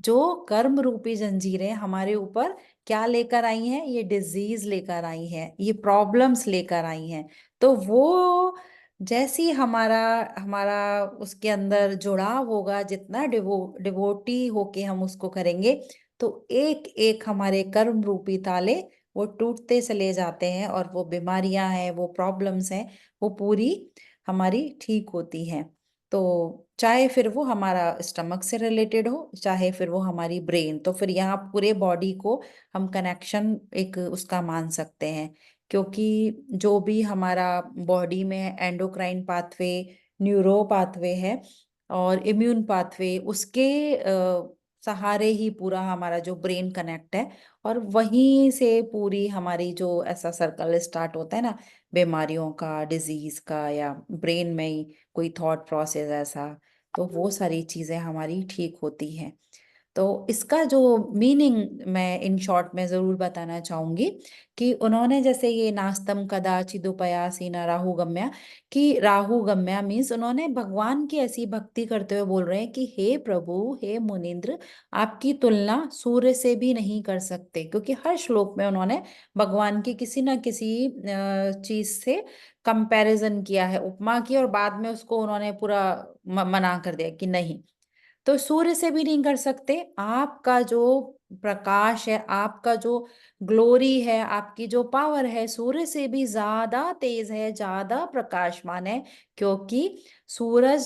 S2: जो कर्म रूपी जंजीरें हमारे ऊपर क्या लेकर आई हैं, ये डिजीज लेकर आई हैं, ये प्रॉब्लम्स लेकर आई हैं। तो वो जैसी हमारा हमारा उसके अंदर जुड़ाव होगा, जितना डिवोटी होके हम उसको करेंगे, तो एक एक हमारे कर्म रूपी ताले वो टूटते चले जाते हैं, और वो बीमारियां हैं, वो प्रॉब्लम्स हैं, वो पूरी हमारी ठीक होती हैं। तो चाहे फिर वो हमारा स्टमक से रिलेटेड हो, चाहे फिर वो हमारी ब्रेन, तो फिर यहाँ पूरे बॉडी को हम कनेक्शन एक उसका मान सकते हैं, क्योंकि जो भी हमारा बॉडी में एंडोक्राइन पाथवे, न्यूरो पाथवे है और इम्यून पाथवे, उसके सहारे ही पूरा हमारा जो ब्रेन कनेक्ट है, और वहीं से पूरी हमारी जो ऐसा सर्कल स्टार्ट होता है ना बीमारियों का, डिजीज का, या ब्रेन में ही कोई थॉट प्रोसेस ऐसा, तो वो सारी चीजें हमारी ठीक होती हैं। तो इसका जो मीनिंग मैं इन शॉर्ट में जरूर बताना चाहूंगी कि उन्होंने जैसे ये नास्तम कदाचिदुपयासीना राहु गम्या, कि राहु गम्या मीन्स उन्होंने भगवान की ऐसी भक्ति करते हुए बोल रहे हैं कि हे प्रभु, हे मुनीन्द्र, आपकी तुलना सूर्य से भी नहीं कर सकते, क्योंकि हर श्लोक में उन्होंने भगवान की किसी ना किसी चीज से कंपैरिजन किया है, उपमा की, और बाद में उसको उन्होंने पूरा मना कर दिया कि नहीं, तो सूर्य से भी नहीं कर सकते। आपका जो प्रकाश है, आपका जो ग्लोरी है, आपकी जो पावर है, सूर्य से भी ज्यादा तेज है, ज्यादा प्रकाशमान है, क्योंकि सूर्य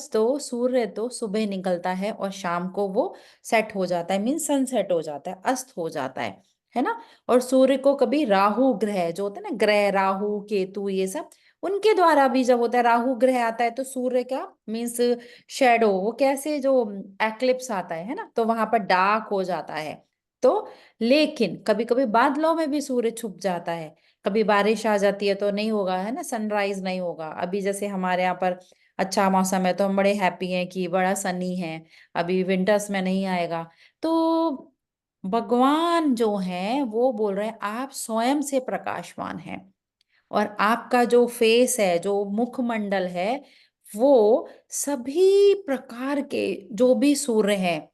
S2: तो सुबह निकलता है और शाम को वो सेट हो जाता है, मीन सनसेट हो जाता है, अस्त हो जाता है ना। और सूर्य को कभी राहु ग्रह जो होता है ना, ग्रह राहु केतु ये सब, उनके द्वारा भी जब होता है राहु ग्रह आता है तो सूर्य का मीन्स शेडो, वो कैसे जो एक्लिप्स आता है ना, तो वहां पर डार्क हो जाता है। तो लेकिन कभी कभी बादलों में भी सूर्य छुप जाता है, कभी बारिश आ जाती है तो नहीं होगा, है ना, सनराइज नहीं होगा। अभी जैसे हमारे यहाँ पर अच्छा मौसम है तो हम बड़े हैप्पी हैं कि बड़ा सनी है, अभी विंटर्स में नहीं आएगा। तो भगवान जो है वो बोल रहे हैं आप स्वयं से प्रकाशवान हैं, और आपका जो फेस है, जो मुखमंडल है, वो सभी प्रकार के जो भी सूर्य हैं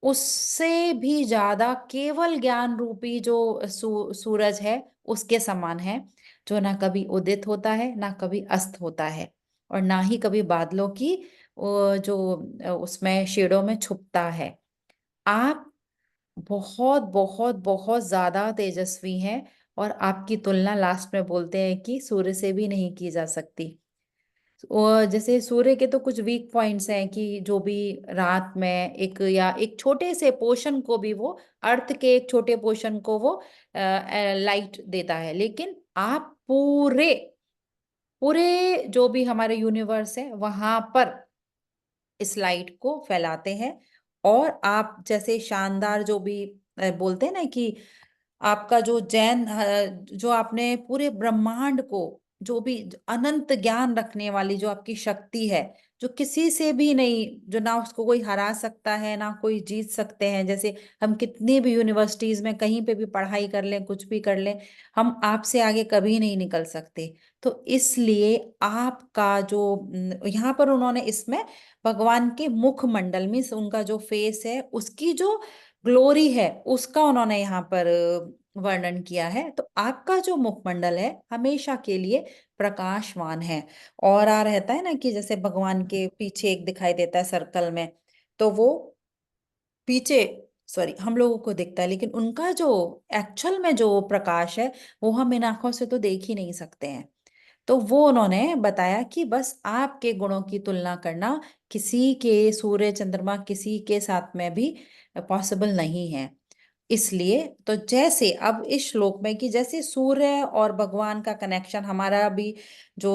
S2: उससे भी ज्यादा केवल ज्ञान रूपी जो सूरज है उसके समान है, जो ना कभी उदित होता है, ना कभी अस्त होता है, और ना ही कभी बादलों की जो उसमें शेडो में छुपता है। आप बहुत बहुत बहुत ज्यादा तेजस्वी हैं, और आपकी तुलना लास्ट में बोलते हैं कि सूर्य से भी नहीं की जा सकती। और जैसे सूर्य के तो कुछ वीक पॉइंट्स हैं कि जो भी रात में एक या एक छोटे से पोर्शन को भी वो, अर्थ के एक छोटे पोर्शन को वो लाइट देता है, लेकिन आप पूरे पूरे जो भी हमारे यूनिवर्स है वहां पर इस लाइट को फैलाते हैं। और आप जैसे शानदार जो भी बोलते हैं ना कि आपका जो जो आपने पूरे ब्रह्मांड को, जो भी अनंत ज्ञान रखने वाली जो आपकी शक्ति है, जो किसी से भी नहीं, जो ना उसको कोई हरा सकता है ना कोई जीत सकते हैं, जैसे हम कितनी भी यूनिवर्सिटीज में कहीं पे भी पढ़ाई कर लें, कुछ भी कर लें, हम आपसे आगे कभी नहीं निकल सकते। तो इसलिए आपका जो यहाँ पर उन्होंने इसमें भगवान के मुखमंडल में उनका जो फेस है, उसकी जो ग्लोरी है, उसका उन्होंने यहाँ पर वर्णन किया है। तो आपका जो मुखमंडल है हमेशा के लिए प्रकाशवान है। और आ रहता है ना कि जैसे भगवान के पीछे एक दिखाई देता है सर्कल में, तो वो पीछे, सॉरी, हम लोगों को दिखता है, लेकिन उनका जो एक्चुअल में जो प्रकाश है वो हम इन आंखों से तो देख ही नहीं सकते हैं। तो वो उन्होंने बताया कि बस आपके गुणों की तुलना करना किसी के सूर्य चंद्रमा किसी के साथ में भी पॉसिबल नहीं है। इसलिए तो जैसे अब इस श्लोक में कि जैसे सूर्य और भगवान का कनेक्शन हमारा भी जो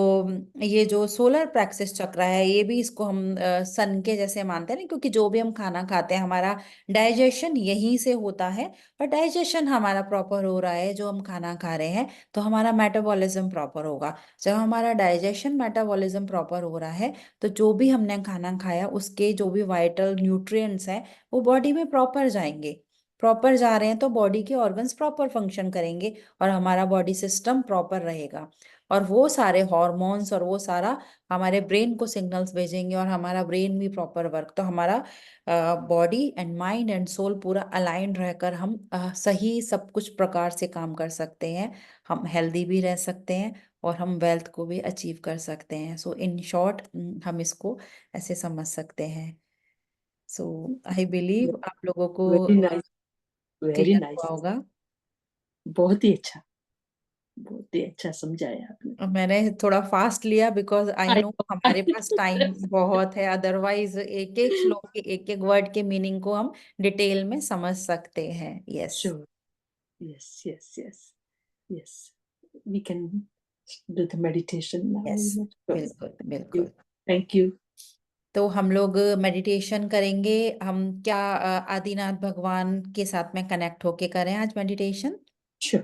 S2: ये जो सोलर प्लेक्सस चक्र है, ये भी इसको हम सन के जैसे मानते हैं ना, क्योंकि जो भी हम खाना खाते हैं हमारा डाइजेशन यहीं से होता है। और डाइजेशन हमारा प्रॉपर हो रहा है, जो हम खाना खा रहे हैं, तो हमारा मेटाबॉलिज्म प्रॉपर होगा। जब हमारा डाइजेशन मेटाबॉलिज्म प्रॉपर हो रहा है, तो जो भी हमने खाना खाया उसके जो भी वाइटल न्यूट्रिएंट्स हैं वो बॉडी में प्रॉपर जाएंगे। प्रॉपर जा रहे हैं तो बॉडी के ऑर्गन्स प्रॉपर फंक्शन करेंगे और हमारा बॉडी सिस्टम प्रॉपर रहेगा। और वो सारे हॉर्मोन्स और वो सारा हमारे ब्रेन को सिग्नल्स भेजेंगे और हमारा ब्रेन भी प्रॉपर वर्क, तो हमारा body and mind and soul पूरा अलाइंड रहकर हम सही सब कुछ प्रकार से काम कर सकते हैं। हम हेल्दी भी रह सकते हैं और हम वेल्थ को भी अचीव कर सकते हैं। सो इन शॉर्ट हम इसको ऐसे समझ सकते हैं। सो आई बिलीव आप लोगों को
S1: very nice, very
S2: clear
S1: nice,
S2: हुआ होगा।
S1: बहुत ही अच्छा, बहुत ही अच्छा समझाया आपने।
S2: और मैंने थोड़ा फास्ट लिया because I
S1: I
S2: know
S1: know.
S2: हमारे पास टाइम बहुत है, अदरवाइज एक एक श्लोक के एक एक वर्ड के मीनिंग को हम डिटेल में समझ सकते हैं। Yes
S1: Sure. Yes, yes, yes, yes. We can do the meditation now.
S2: Yes,
S1: Sure.
S2: बिल्कुल
S1: Thank you.
S2: बिल्कुल।
S1: Thank you.
S2: तो हम लोग मेडिटेशन करेंगे। हम क्या आदिनाथ भगवान के साथ में कनेक्ट होके करें आज मेडिटेशन?
S1: Sure.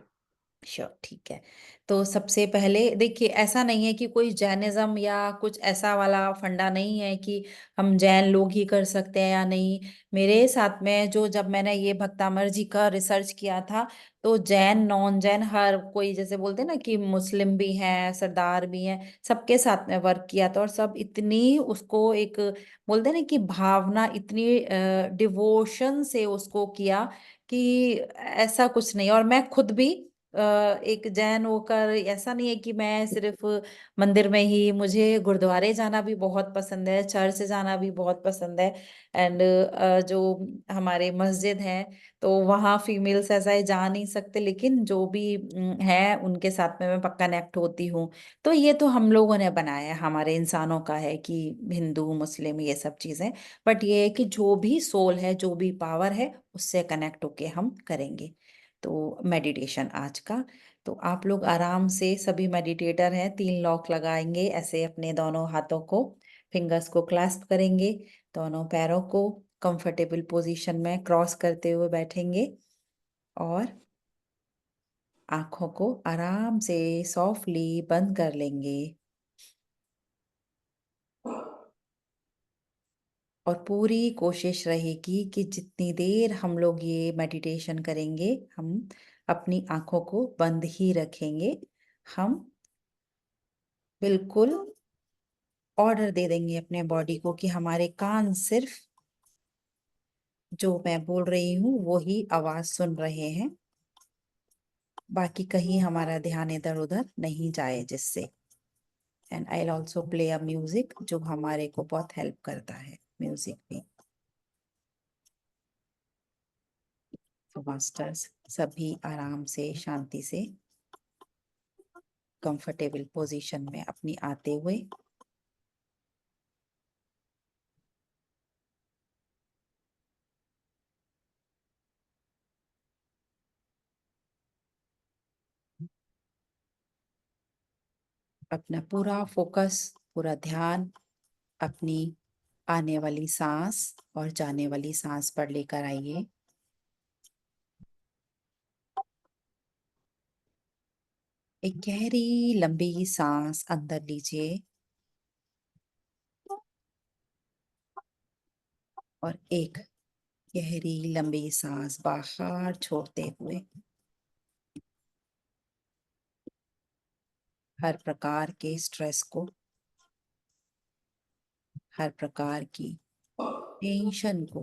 S2: श्योर, ठीक है। तो सबसे पहले देखिए, ऐसा नहीं है कि कोई जैनिज्म या कुछ ऐसा वाला फंडा नहीं है कि हम जैन लोग ही कर सकते हैं या नहीं। मेरे साथ में जो जब मैंने ये भक्तामर जी का रिसर्च किया था, तो जैन नॉन जैन हर कोई, जैसे बोलते हैं ना कि मुस्लिम भी हैं सरदार भी हैं, सबके साथ में वर्क किया था। और सब इतनी उसको एक बोलते हैं ना कि भावना, इतनी डिवोशन से उसको किया कि ऐसा कुछ नहीं। और मैं खुद भी एक जैन होकर ऐसा नहीं है कि मैं सिर्फ मंदिर में ही, मुझे गुरुद्वारे जाना भी बहुत पसंद है, चर्च जाना भी बहुत पसंद है। एंड जो हमारे मस्जिद हैं, तो वहाँ फीमेल्स ऐसा है जा नहीं सकते, लेकिन जो भी है उनके साथ में मैं पक्का कनेक्ट होती हूँ। तो ये तो हम लोगों ने बनाया है, हमारे इंसानों का है कि हिंदू मुस्लिम ये सब चीजें। बट ये है कि जो भी सोल है, जो भी पावर है, उससे कनेक्ट होके हम करेंगे। तो मेडिटेशन आज का, तो आप लोग आराम से, सभी मेडिटेटर हैं, 3 लॉक लगाएंगे ऐसे अपने दोनों हाथों को, फिंगर्स को क्लैस्प करेंगे, दोनों पैरों को कंफर्टेबल पोजीशन में क्रॉस करते हुए बैठेंगे और आंखों को आराम से सॉफ्टली बंद कर लेंगे। और पूरी कोशिश रहेगी कि जितनी देर हम लोग ये मेडिटेशन करेंगे, हम अपनी आंखों को बंद ही रखेंगे। हम बिल्कुल ऑर्डर दे देंगे अपने बॉडी को कि हमारे कान सिर्फ जो मैं बोल रही हूँ वो ही आवाज सुन रहे हैं, बाकी कहीं हमारा ध्यान इधर उधर नहीं जाए जिससे। And I also play a music जो हमारे को बहुत हेल्प करता है, म्यूजिक भी। तो मास्टर्स सभी आराम से, शांति से, कंफर्टेबल पोजीशन में अपनी आते हुए अपना पूरा फोकस, पूरा ध्यान अपनी आने वाली सांस और जाने वाली सांस पर लेकर आइए। एक गहरी लंबी सांस अंदर लीजिए और एक गहरी लंबी सांस बाहर छोड़ते हुए। हर प्रकार के स्ट्रेस को, हर प्रकार की टेंशन को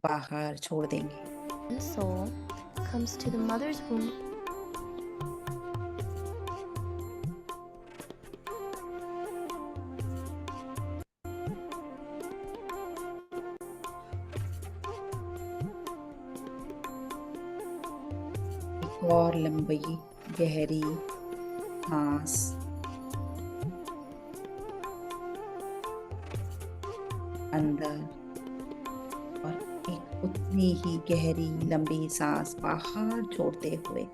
S2: बाहर छोड़ देंगे।
S5: Soul comes to the mother's womb.
S2: एक और लंबी गहरी सांस। अंदर और एक उतनी ही गहरी लंबी सांस बाहर छोड़ते हुए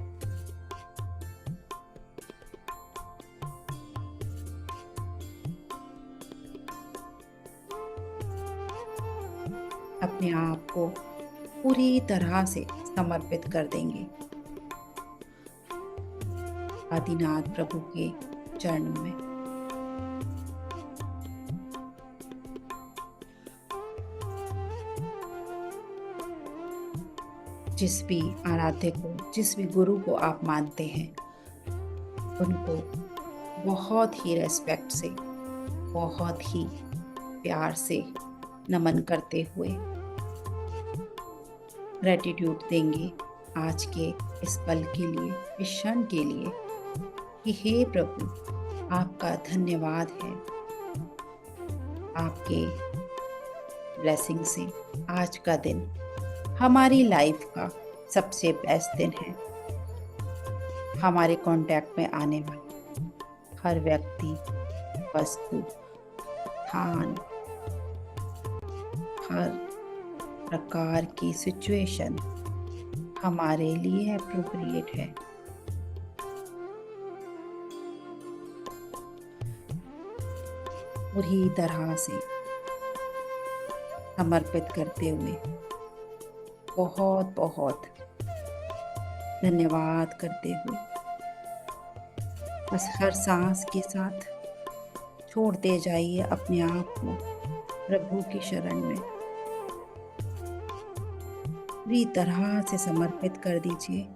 S2: अपने आप को पूरी तरह से समर्पित कर देंगे आदिनाथ प्रभु के चरणों में। जिस भी आराध्य को, जिस भी गुरु को आप मानते हैं, उनको बहुत ही रेस्पेक्ट से, बहुत ही प्यार से नमन करते हुए ग्रेटिट्यूड देंगे आज के इस पल के लिए, इस क्षण के लिए कि हे प्रभु, आपका धन्यवाद है। आपके ब्लेसिंग से आज का दिन हमारी लाइफ का सबसे बेस्ट दिन है। हमारे कांटेक्ट में आने वाले हर व्यक्ति, वस्तु, स्थान, हर प्रकार की सिचुएशन हमारे लिए एप्रोप्रिएट है। पूरी तरह से समर्पित करते हुए बहुत बहुत धन्यवाद करते हुए बस हर सांस के साथ छोड़ते जाइए अपने आप को प्रभु की शरण में। पूरी तरह से समर्पित कर दीजिए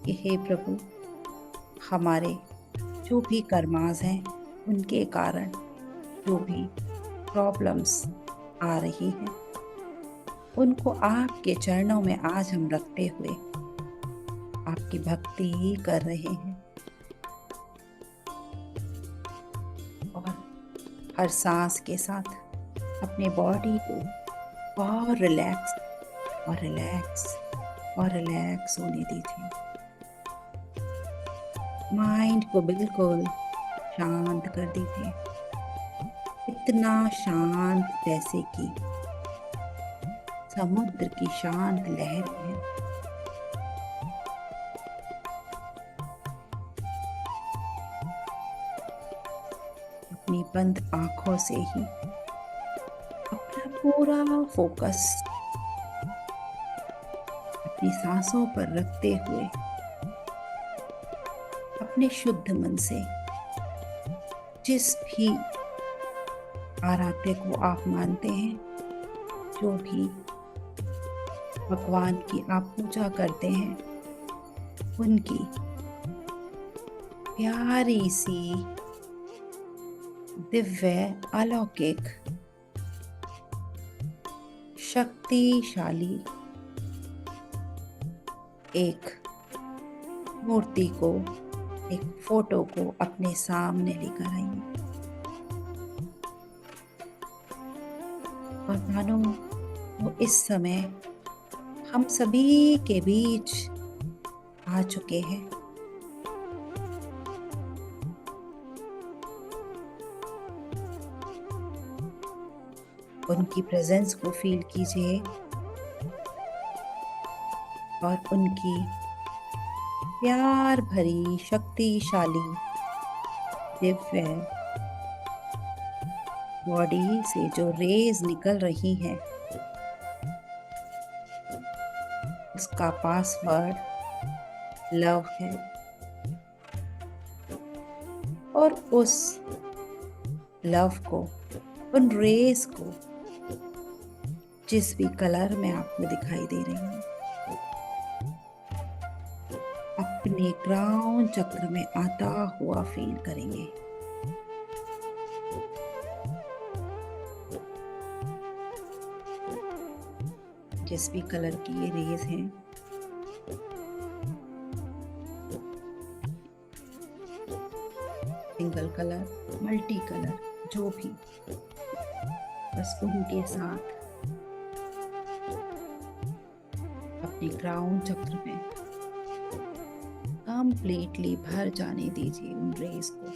S2: कि हे प्रभु, हमारे जो भी कर्मास हैं, उनके कारण जो भी प्रॉब्लम्स आ रही हैं, उनको आपके चरणों में आज हम रखते हुए आपकी भक्ति कर रहे हैं और हर सांस के साथ अपने बॉडी को और रिलैक्स और रिलैक्स और रिलैक्स होने दीजिए। माइंड को बिल्कुल शांत कर दीजिए, इतना शांत जैसे कि समुद्र की शांत लहर है। अपनी बंद आंखों से ही अपना पूरा फोकस अपनी सांसों पर रखते हुए अपने शुद्ध मन से जिस भी आराध्य को आप मानते हैं, जो भी भगवान की आप पूजा करते हैं, उनकी प्यारी सी दिव्य अलौकिक शक्तिशाली एक मूर्ति को, एक फोटो को अपने सामने लेकर आइए और मानो वो इस समय हम सभी के बीच आ चुके हैं। उनकी प्रेजेंस को फील कीजिए और उनकी प्यार भरी शक्तिशाली दिव्य बॉडी से जो रेज निकल रही हैं, उसका पासवर्ड लव है और उस लव को, उन रेज को जिस भी कलर में आपको दिखाई दे रही है, अपने क्राउन चक्र में आता हुआ फील करेंगे। जिस भी कलर की ये रेज हैं, सिंगल कलर, मल्टी कलर, जो भी, बस उनके साथ अपने क्राउन चक्र में कंप्लीटली भर जाने दीजिए उन रेस को।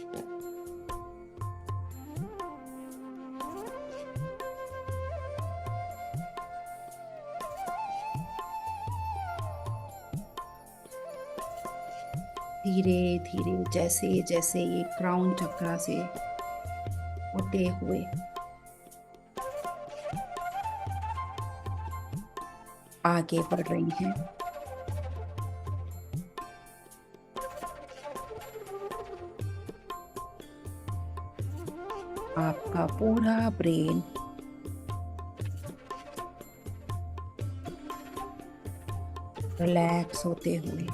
S2: धीरे धीरे जैसे जैसे ये क्राउन चक्रा से होते हुए आगे बढ़ रही हैं, आपका पूरा ब्रेन रिलैक्स होते हुए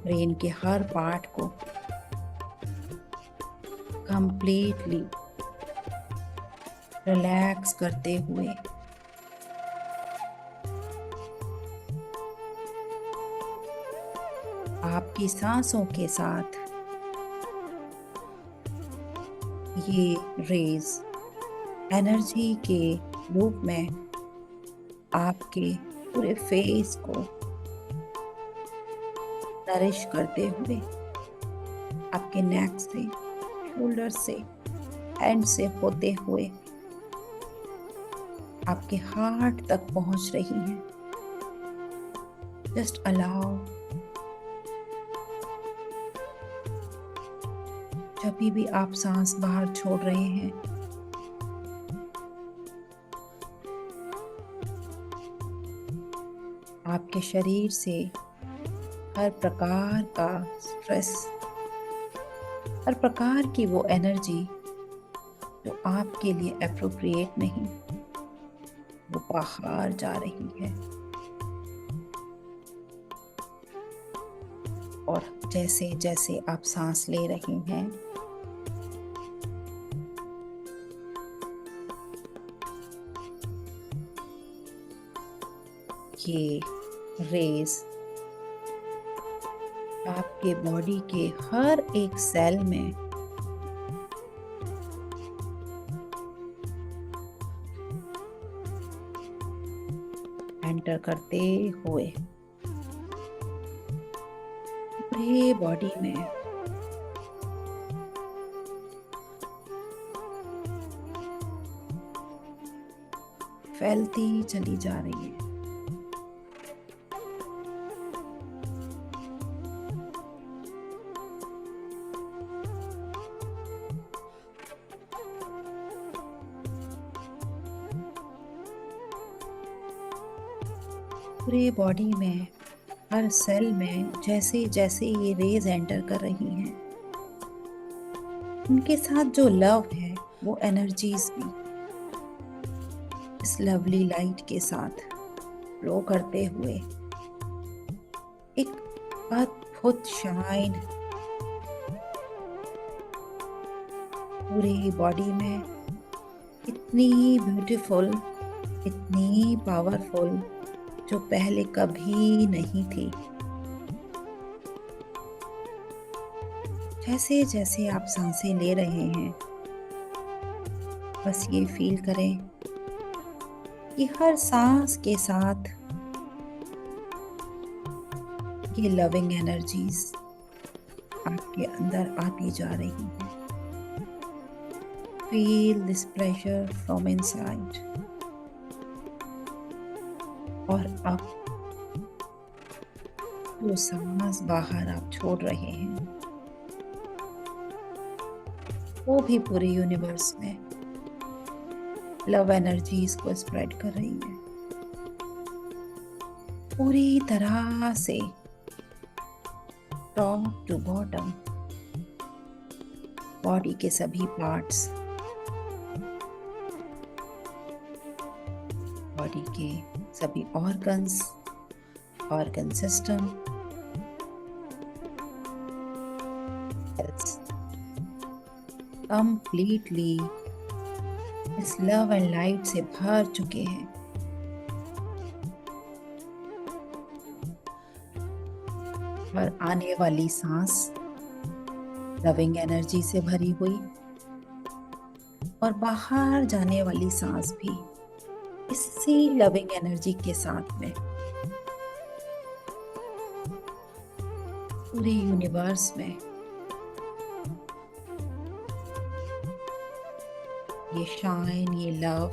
S2: ब्रेन के हर पार्ट को कंप्लीटली रिलैक्स करते हुए आपकी सांसों के साथ ये रेज एनर्जी के रूप में आपके पूरे फेस को नरिश करते हुए आपके नेक से, शोल्डर से, हैंड से होते हुए आपके हार्ट तक पहुंच रही हैं। जस्ट अलाउ, जब भी आप सांस बाहर छोड़ रहे हैं, आपके शरीर से हर प्रकार का स्ट्रेस, हर प्रकार की वो एनर्जी जो आपके लिए एप्रोप्रिएट नहीं, वो बाहर जा रही है। और जैसे जैसे आप सांस ले रही हैं, ये रेज आपके बॉडी के हर एक सेल में एंटर करते हुए पूरे बॉडी में फैलती चली जा रही है। पूरे बॉडी में हर सेल में जैसे जैसे ये रेज एंटर कर रही हैं, उनके साथ जो लव है, वो एनर्जीज भी इस लवली लाइट के साथ फ्लो करते हुए एक अद्भुत शाइन पूरी बॉडी में, इतनी ब्यूटीफुल, इतनी पावरफुल, जो पहले कभी नहीं थी। जैसे जैसे आप सांसें ले रहे हैं, बस ये फील करें कि हर सांस के साथ ये लविंग एनर्जीज आपके अंदर आती जा रही हैं। Feel this pressure from inside. और अब वो सांस बाहर आप छोड़ रहे हैं, वो भी पूरे यूनिवर्स में लव एनर्जीज को स्प्रेड कर रही है पूरी तरह से, टॉप टू बॉटम, बॉडी के सभी पार्ट्स, बॉडी के सभी ऑर्गन्स, ऑर्गन सिस्टम, कंप्लीटली इस लव एंड लाइट से भर चुके हैं। और आने वाली सांस लविंग एनर्जी से भरी हुई, और बाहर जाने वाली सांस भी इसी लविंग एनर्जी के साथ में पूरे यूनिवर्स में ये शाइन, ये लव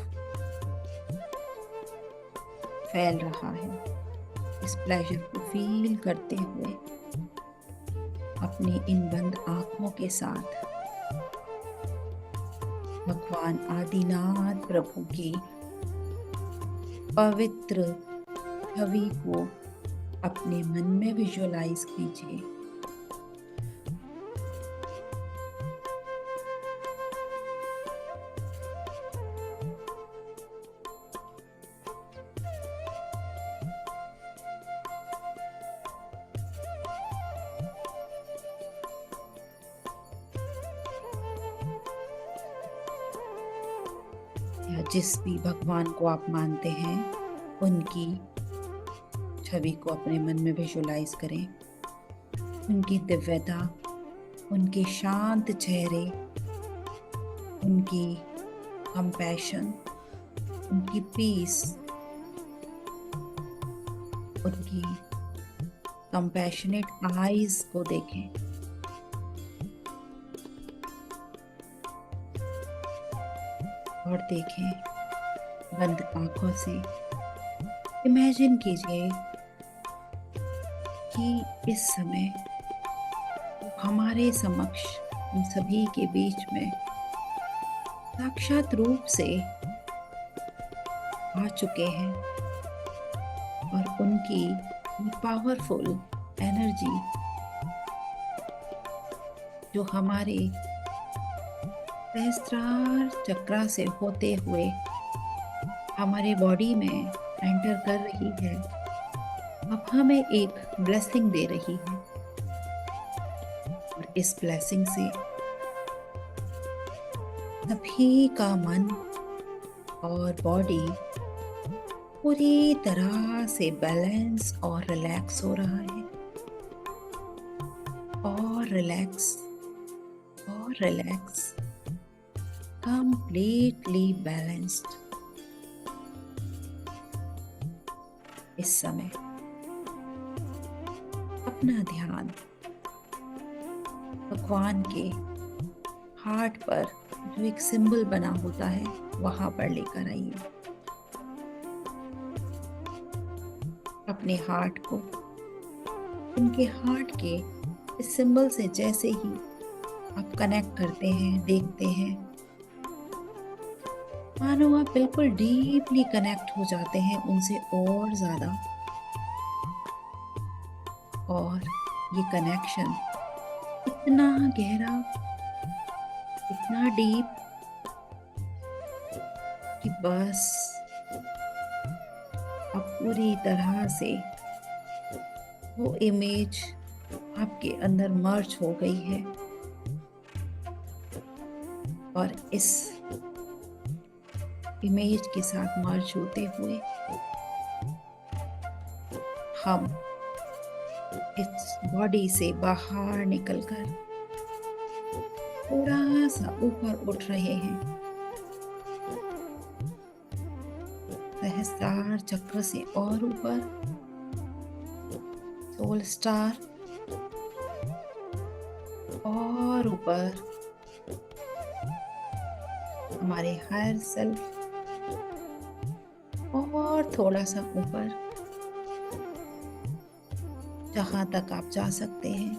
S2: फैल रहा है। इस प्लेजर को फील करते हुए अपनी इन बंद आंखों के साथ भगवान आदिनाथ प्रभु की पवित्र छवि को अपने मन में विजुअलाइज कीजिए। या जिस भी भगवान को आप मानते हैं उनकी छवि को अपने मन में विजुअलाइज करें। उनकी दिव्यता, उनके शांत चेहरे, उनकी कंपैशन, उनकी पीस, उनकी कंपैशनेट आईज को देखें। और देखें बंद आंखों से इमेजिन कीजिए कि इस समय हमारे समक्ष हम सभी के बीच में साक्षात रूप से आ चुके हैं और उनकी पावरफुल एनर्जी जो हमारे सहस्त्रार चक्रा से होते हुए हमारे बॉडी में एंटर कर रही है, अब हमें एक ब्लेसिंग दे रही है। और इस ब्लेसिंग से सभी का मन और बॉडी पूरी तरह से बैलेंस और रिलैक्स हो रहा है, और रिलैक्स और रिलैक्स, completely balanced। इस समय अपना ध्यान भगवान के हार्ट पर जो एक सिंबल बना होता है वहां पर लेकर आइए। अपने हार्ट को उनके हार्ट के इस सिंबल से जैसे ही आप कनेक्ट करते हैं, देखते हैं, मानो आप बिल्कुल डीपली कनेक्ट हो जाते हैं उनसे और ज्यादा। और ये कनेक्शन इतना गहरा, इतना डीप कि बस अब पूरी तरह से वो इमेज आपके अंदर मर्ज हो गई है। और इस इमेज के साथ मर्ज होते हुए हम इस बॉडी से बाहर निकलकर थोड़ा सा ऊपर उठ रहे हैं, सहस्त्रार चक्र से और ऊपर, सोल स्टार और ऊपर, हमारे हायर सेल्फ और थोड़ा सा ऊपर, जहां तक आप जा सकते हैं।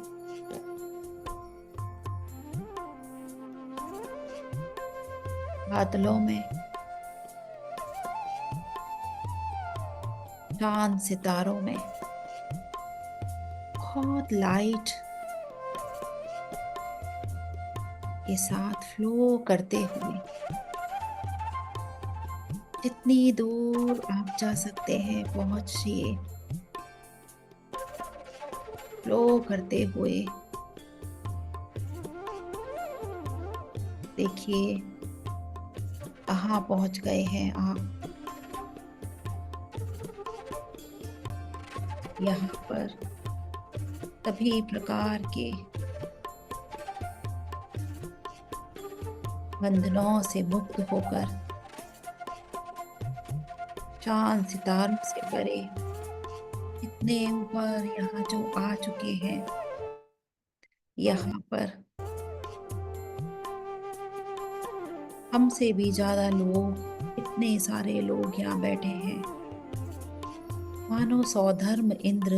S2: बादलों में, चांद सितारों में बहुत लाइट के साथ फ्लो करते हुए जितनी दूर आप जा सकते हैं पहुंचिए। फ्लो करते हुए देखिए कहाँ पहुंच गए हैं आप। यहाँ पर सभी प्रकार के बंधनों से मुक्त होकर चांद सितारों से परे इतने ऊपर यहाँ जो आ चुके हैं, यहाँ पर हमसे भी ज्यादा लोग, इतने सारे लोग यहाँ बैठे हैं मानो सौधर्म इंद्र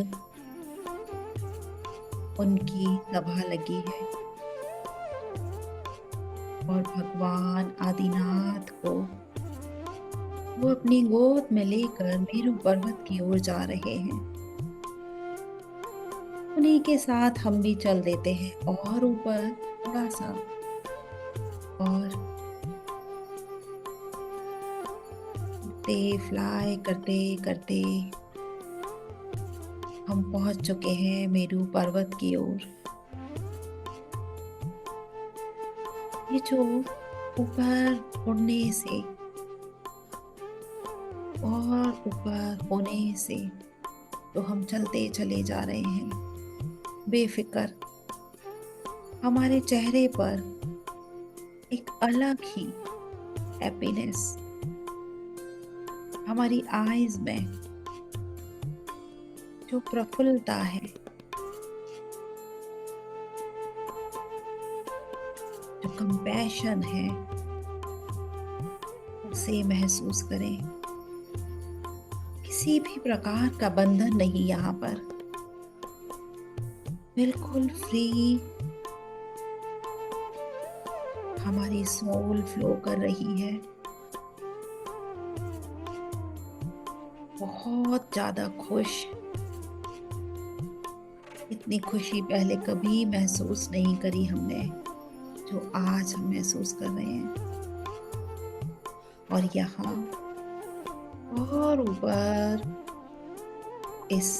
S2: उनकी सभा लगी है और भगवान आदिनाथ को वो अपनी गोद में लेकर मेरू पर्वत की ओर जा रहे हैं। उन्हीं के साथ हम भी चल देते हैं और ऊपर थोड़ा सा, और फ्लाई करते करते हम पहुंच चुके हैं मेरू पर्वत की ओर। ये जो ऊपर उड़ने से और ऊपर होने से तो हम चलते चले जा रहे हैं बेफिक्र। हमारे चेहरे पर एक अलग ही हैप्पीनेस, हमारी आईज में जो प्रफुल्लता है, जो कंपैशन है, उसे महसूस करें। किसी भी प्रकार का बंधन नहीं यहाँ पर, बिल्कुल फ्री हमारी सोल फ्लो कर रही है। बहुत ज्यादा खुश, इतनी खुशी पहले कभी महसूस नहीं करी हमने जो आज हम महसूस कर रहे हैं। और यहाँ और ऊपर इस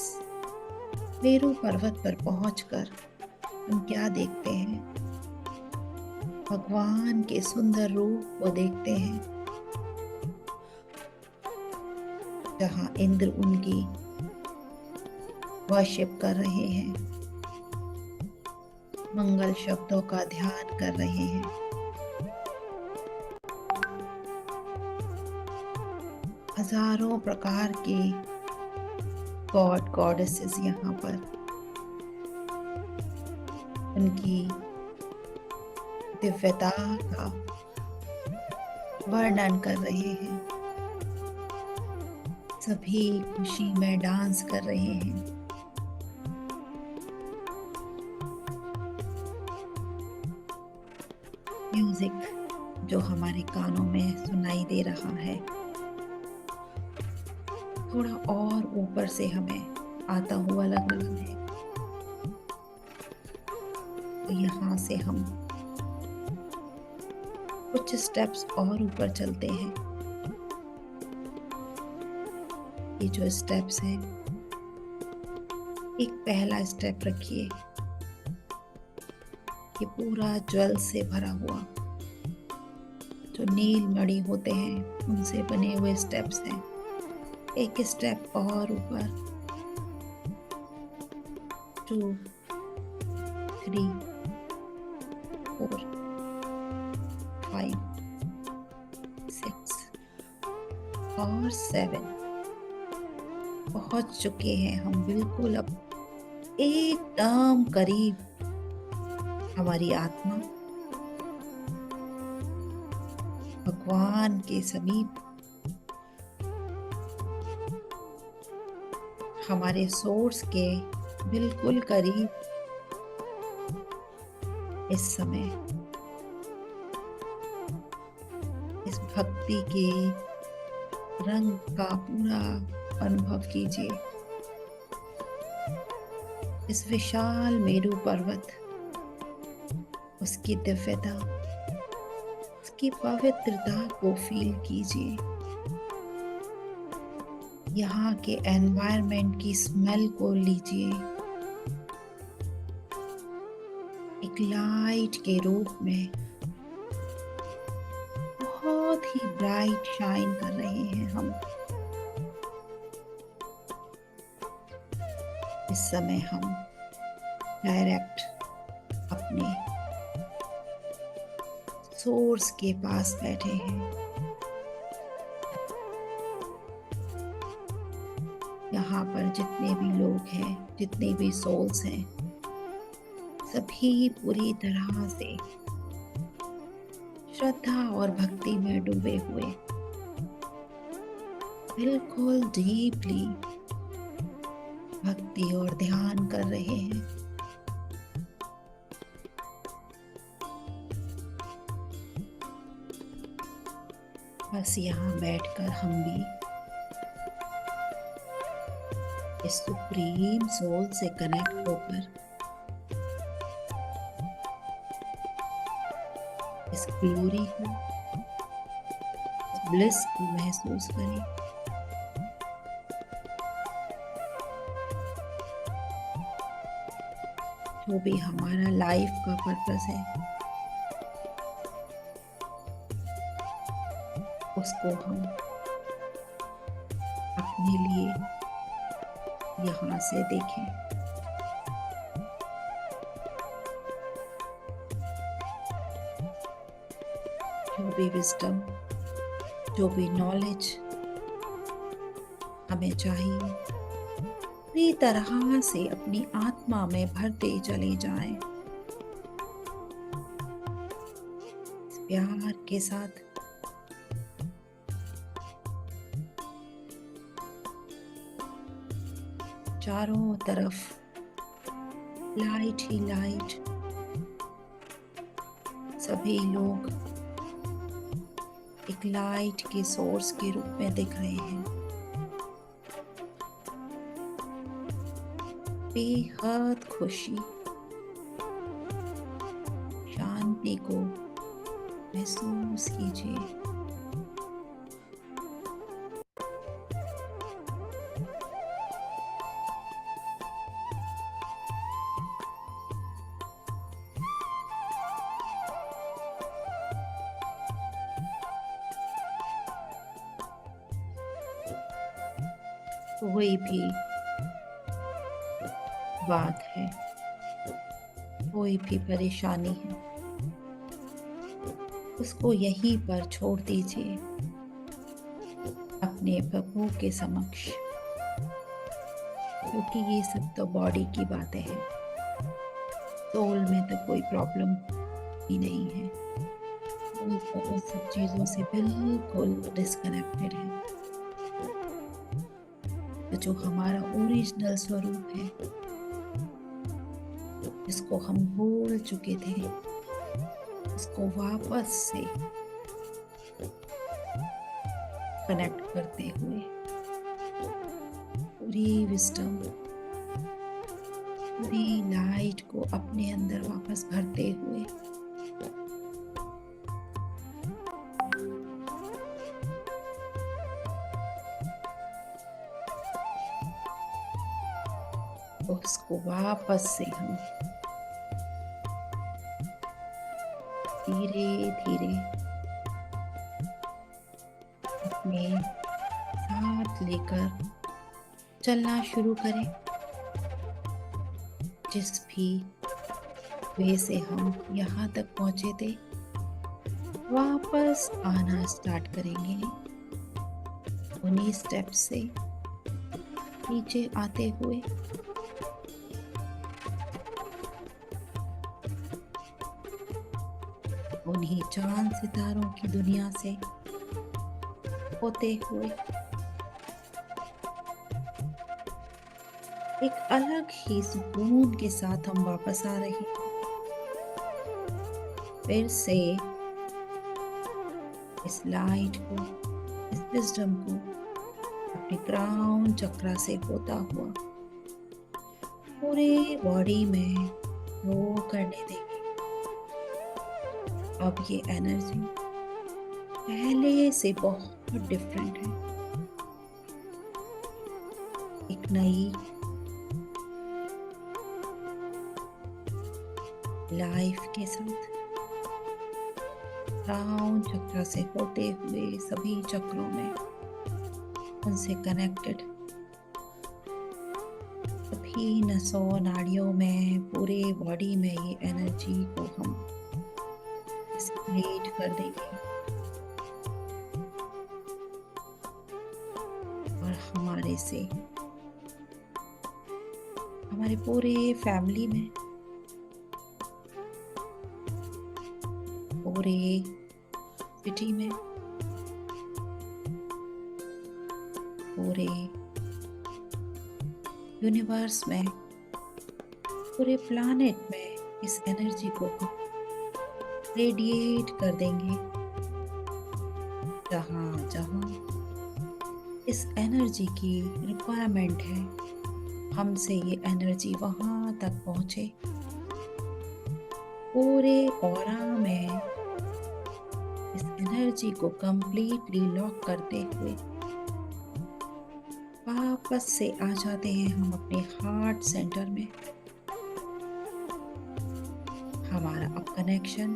S2: मेरू पर्वत पर पहुंचकर हम क्या देखते हैं? भगवान के सुंदर रूप को देखते हैं, जहाँ इंद्र उनकी वर्शिप कर रहे हैं, मंगल शब्दों का ध्यान कर रहे हैं। हजारों प्रकार के गॉड गॉडेसेस यहाँ पर उनकी दिव्यता का वर्णन कर रहे हैं। सभी खुशी में डांस कर रहे हैं। म्यूजिक जो हमारे कानों में सुनाई दे रहा है, थोड़ा और ऊपर से हमें आता हुआ लग रहा है। तो यहाँ से हम कुछ स्टेप्स और ऊपर चलते हैं। ये जो स्टेप्स हैं, एक पहला स्टेप रखिए, ये पूरा जल से भरा हुआ, जो नील मणि होते हैं उनसे बने हुए स्टेप्स हैं। एक स्टेप और ऊपर, 2, 3, 4, 5, 6 और 7 पहुंच चुके हैं हम बिल्कुल अब एकदम करीब। हमारी आत्मा भगवान के समीप, हमारे सोर्स के बिल्कुल करीब इस समय इस भक्ति के रंग का पूरा अनुभव कीजिए। इस विशाल मेरू पर्वत, उसकी दिव्यता, उसकी पवित्रता को फील कीजिए। यहाँ के एनवायरनमेंट की स्मेल को लीजिए, एक लाइट के रूप में बहुत ही ब्राइट शाइन कर रहे हैं हम। इस समय हम डायरेक्ट अपने सोर्स के पास बैठे हैं। यहाँ पर जितने भी लोग हैं, जितने भी सोल्स हैं, सभी पूरी तरह से श्रद्धा और भक्ति में डूबे हुए, बिल्कुल डीपली भक्ति और ध्यान कर रहे हैं। बस यहाँ बैठकर हम भी इस सुप्रीम सोल से कनेक्ट होकर इस ग्लोरी को, इस ब्लिस को महसूस करें। जो भी हमारा लाइफ का पर्पस है उसको हम अपने लिए यहाँ से देखें। जो भी विजडम, जो भी नॉलेज हमें चाहिए, पूरी तरह से अपनी आत्मा में भरते चले जाएं। इस प्यार के साथ चारों तरफ लाइट ही लाइट, सभी लोग एक लाइट के सोर्स के रूप में दिख रहे हैं। बेहद खुशी, शांति को महसूस कीजिए। कोई भी बात है, कोई भी परेशानी है, उसको यहीं पर छोड़ दीजिए अपने प्रभु के समक्ष, क्योंकि ये सब तो बॉडी की बातें हैं। सोल में तो कोई प्रॉब्लम ही नहीं है, वो सब चीज़ों से बिल्कुल डिस्कनेक्टेड है। जो हमारा ओरिजिनल स्वरूप है, जिसको हम भूल चुके थे, उसको वापस से कनेक्ट करते हुए पूरी विजडम, पूरी लाइट को अपने अंदर वापस भरते हुए उसको वापस से हम धीरे धीरे अपने साथ लेकर चलना शुरू करें। जिस भी वे से हम यहाँ तक पहुँचे थे, वापस आना स्टार्ट करेंगे। उन्हीं स्टेप्स से नीचे आते हुए उन्हीं चांद सितारों की दुनिया से होते हुए एक अलग ही सुकून के साथ हम वापस आ रहे हैं। फिर से इस लाइट को, इस विजडम को अपने क्राउन चक्रा से होता हुआ पूरे बॉडी में रोल करने देंगे। अब ये एनर्जी पहले से बहुत डिफरेंट है। एक नई लाइफ के साथ क्राउन चक्र से होते हुए सभी चक्रों में उनसे कनेक्टेड, सभी नसों नाड़ियों में, पूरे बॉडी में ये एनर्जी को हम स्प्रेड कर देंगे और हमारे से हमारे पूरे फैमिली में, पूरे सिटी में, पूरे यूनिवर्स में, पूरे प्लानेट में इस एनर्जी को रेडिएट कर देंगे। जहाँ जहाँ इस एनर्जी की रिक्वायरमेंट है, हमसे ये एनर्जी वहाँ तक पहुँचे। पूरे ऑरा में इस एनर्जी को कंप्लीटली लॉक करते हुए वापस से आ जाते हैं हम अपने हार्ट सेंटर में। हमारा अब कनेक्शन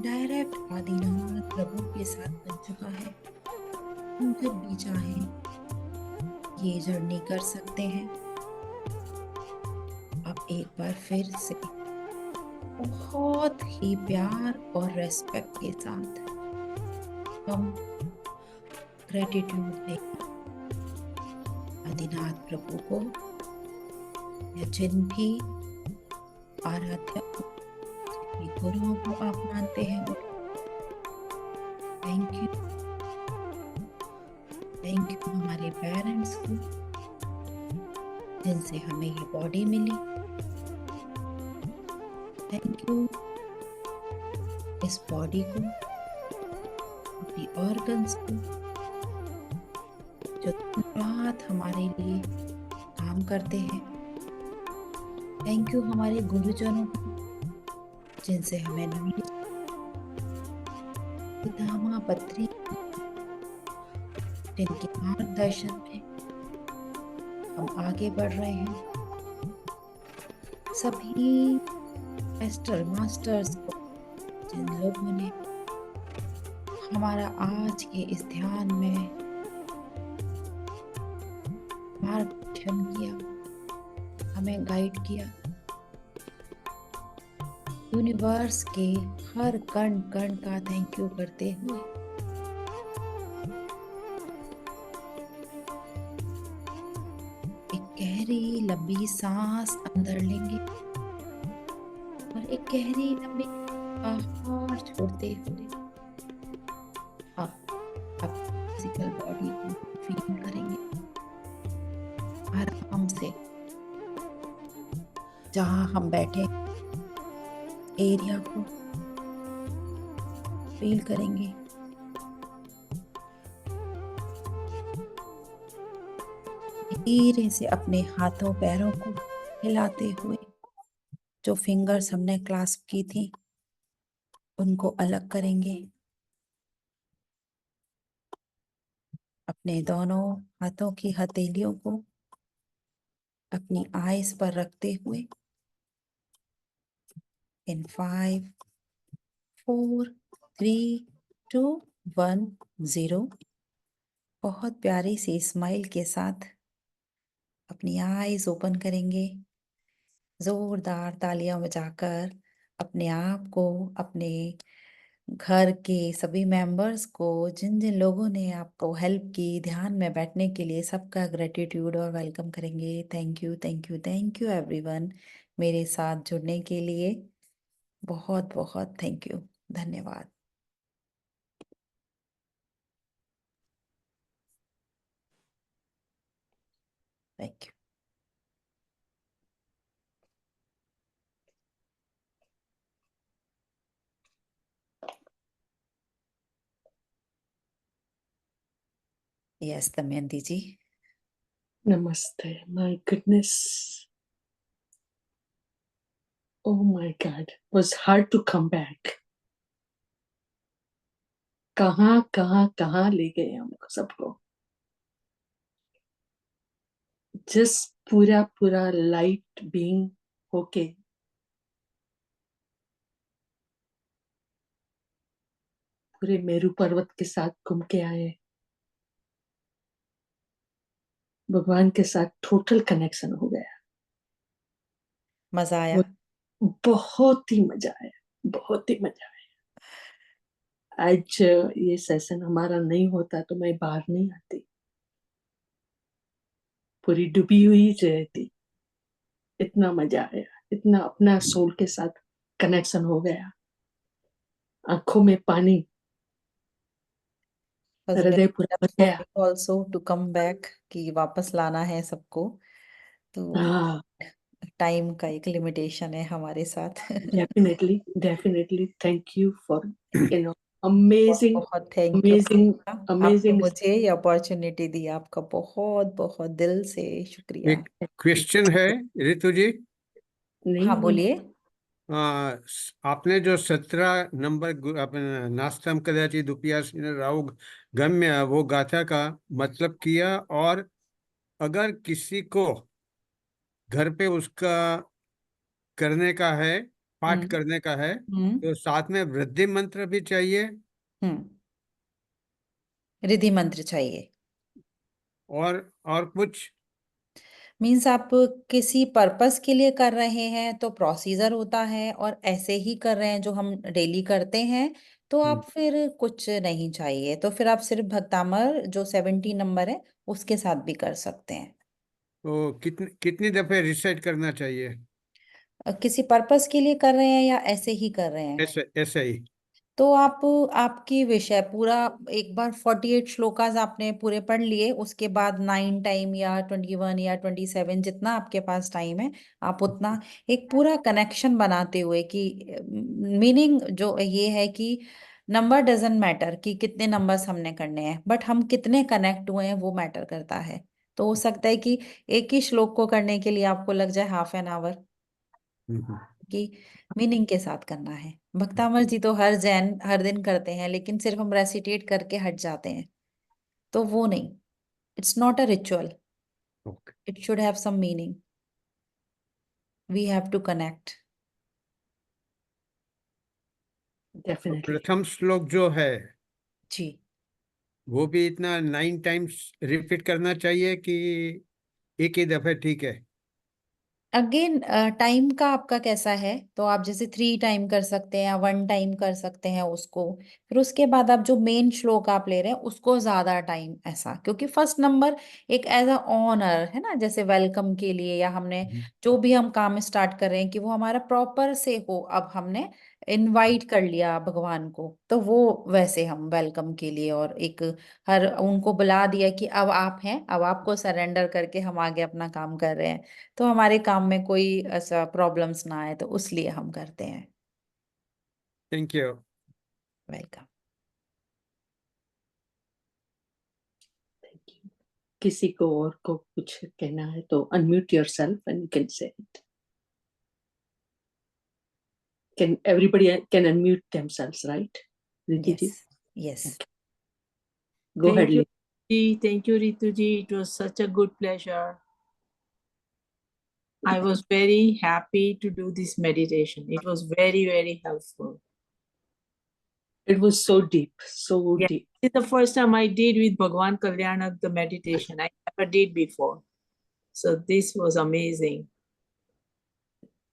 S2: डायरेक्ट आदिनाथ प्रभु के साथ बन चुका है। हम जब भी चाहें ये जर्नी कर सकते हैं। अब एक बार फिर से बहुत ही प्यार और रेस्पेक्ट के साथ हम ग्रेटिट्यूड दें आदिनाथ प्रभु को या जिन भी आराध्य गुरुओं को आप मानते हैं। थैंक यू हमारे पेरेंट्स को जिनसे हमें ये बॉडी मिली। थैंक यू इस बॉडी को, अपनी ऑर्गन्स को जो रात हमारे लिए काम करते हैं। थैंक यू हमारे गुरुजनों को जिनसे हमें नॉलेज, पितामह पत्री जिनके मार्गदर्शन में हम आगे बढ़ रहे हैं। सभी एस्टर मास्टर्स को जिन लोगों ने हमारा आज के इस ध्यान में मार्गदर्शन किया, हमें गाइड किया। यूनिवर्स के हर कण कण का थैंक यू करते हुए एक गहरी लंबी सांस अंदर लेंगे और एक गहरी लंबी बाहर छोड़ते हुए अब फिजिकल बॉडी को फील करेंगे आराम से। जहाँ हम बैठे एरिया को फील करेंगे। धीरे से अपने हाथों पैरों को हिलाते हुए जो फिंगर्स हमने क्लास्प की थी उनको अलग करेंगे। अपने दोनों हाथों की हथेलियों को अपनी आईज पर रखते हुए इन 5 4 3 2 1 0 बहुत प्यारी सी स्माइल के साथ अपनी आईज ओपन करेंगे। जोरदार तालियां बजाकर अपने आप को, अपने घर के सभी मेंबर्स को, जिन जिन लोगों ने आपको हेल्प की ध्यान में बैठने के लिए, सबका ग्रेटिट्यूड और वेलकम करेंगे। Thank you thank you thank you everyone मेरे साथ जुड़ने के लिए। बहुत बहुत थैंक यू। धन्यवाद। Thank you. Yes Damayanti ji.
S1: Namaste. My goodness. Oh my God. It was hard to come back. कहाँ ले गए हमको सबको। Just पूरा लाइट बीइंग होके पूरे मेरू पर्वत के साथ घूम के आए। भगवान के साथ टोटल कनेक्शन हो गया।
S2: मजा आया।
S1: बहुत ही मजा आया, बहुत ही मजा आया। आज ये सेशन हमारा नहीं होता तो मैं बाहर नहीं आती, पूरी डूबी हुई रहती। इतना मजा आया, इतना अपना सोल के साथ कनेक्शन हो गया। आंखों में पानी, हृदय पूरा भर गया।
S2: ऑल्सो टू कम बैक कि वापस लाना है सबको। तो
S1: Ah,
S2: टाइम का एक लिमिटेशन है हमारे साथ।
S1: definitely. Thank you for,
S2: बहुत
S1: amazing,
S2: बहुत थैंक यू
S1: amazing,
S2: आपने
S1: amazing.
S2: मुझे ये अपॉर्चुनिटी दी, आपका बहुत बहुत दिल से शुक्रिया।
S6: एक क्वेश्चन है रितु जी।
S1: नहीं,
S2: हाँ बोलिए।
S6: आपने जो 17 नंबर अपने नास्तम कदाची दुपिया राव गम्य वो गाथा का मतलब किया, और अगर किसी को घर पे उसका करने का है, पाठ
S2: हम्म
S6: करने का है,
S2: हम्म
S6: तो साथ में वृद्धि मंत्र भी चाहिए
S2: रिद्धि मंत्र चाहिए।
S6: और कुछ?
S2: मीन्स आप किसी पर्पस के लिए कर रहे हैं तो प्रोसीजर होता है, और ऐसे ही कर रहे हैं जो हम डेली करते हैं तो आप फिर कुछ नहीं चाहिए, तो फिर आप सिर्फ भक्तामर जो 70 नंबर है उसके साथ भी कर सकते हैं।
S6: तो कितनी दफे रिसाइट करना चाहिए?
S2: किसी पर्पस के लिए कर रहे हैं या ऐसे ही कर रहे हैं?
S6: ऐसे ऐसे ही।
S2: तो आप आपकी विषय पूरा एक बार 48 श्लोकास आपने पूरे पढ़ लिए, उसके बाद 9 टाइम या 21 या 27 जितना आपके पास टाइम है आप उतना एक पूरा कनेक्शन बनाते हुए कि मीनिंग जो ये है कि नंबर डजंट मैटर कि कितने नंबर्स हमने करने हैं, बट हम कितने कनेक्ट हुए हैं वो मैटर करता है। तो हो सकता है कि एक ही श्लोक को करने के लिए आपको लग जाए हाफ एन आवर, कि मीनिंग के साथ करना है। भक्तामर जी तो हर जैन हर दिन करते हैं, लेकिन सिर्फ हम रेसिटेट करके हट जाते हैं, तो वो नहीं। It's not a ritual,
S6: okay.
S2: It should have some meaning, we have to connect.
S1: definitely.
S6: प्रथम श्लोक जो है
S2: जी
S6: वो भी इतना 9 टाइम्स रिपीट करना चाहिए कि एक ही दफे ठीक है?
S2: अगेन टाइम का आपका कैसा है, तो आप जैसे 3 टाइम कर सकते हैं या 1 टाइम कर सकते हैं उसको। फिर उसके बाद आप जो मेन श्लोक आप ले रहे हैं उसको ज्यादा टाइम, ऐसा क्योंकि फर्स्ट नंबर एक एज अ ऑनर है ना, जैसे वेलकम के लिए, या हमने जो भी हम काम स्टार्ट कर रहे हैं कि वो हमारा प्रॉपर से हो। अब हमने इनवाइट कर लिया भगवान को, तो वो वैसे हम वेलकम के लिए, और एक हर उनको बुला दिया कि अब आप हैं, अब आपको सरेंडर करके हम आगे अपना काम कर रहे हैं, तो हमारे काम में कोई ऐसा प्रॉब्लम्स ना आए, तो उसलिए हम करते हैं।
S6: Thank you.
S2: Welcome.
S1: Thank you. किसी को और को कुछ कहना है तो unmute yourself and you can say it. Can everybody can unmute themselves, right? Ritu ji?
S2: Yes yes.
S1: Go ahead,
S4: Thank you,
S1: Lisa.
S4: Ji. Thank you, Ritu Ji. It was such a good pleasure. I was very happy to do this meditation. It was very, very helpful.
S1: It was so deep, so
S4: Yeah.
S1: deep.
S4: It's the first time I did with Bhagwan Kalyanak the meditation. I never did before. So this was amazing.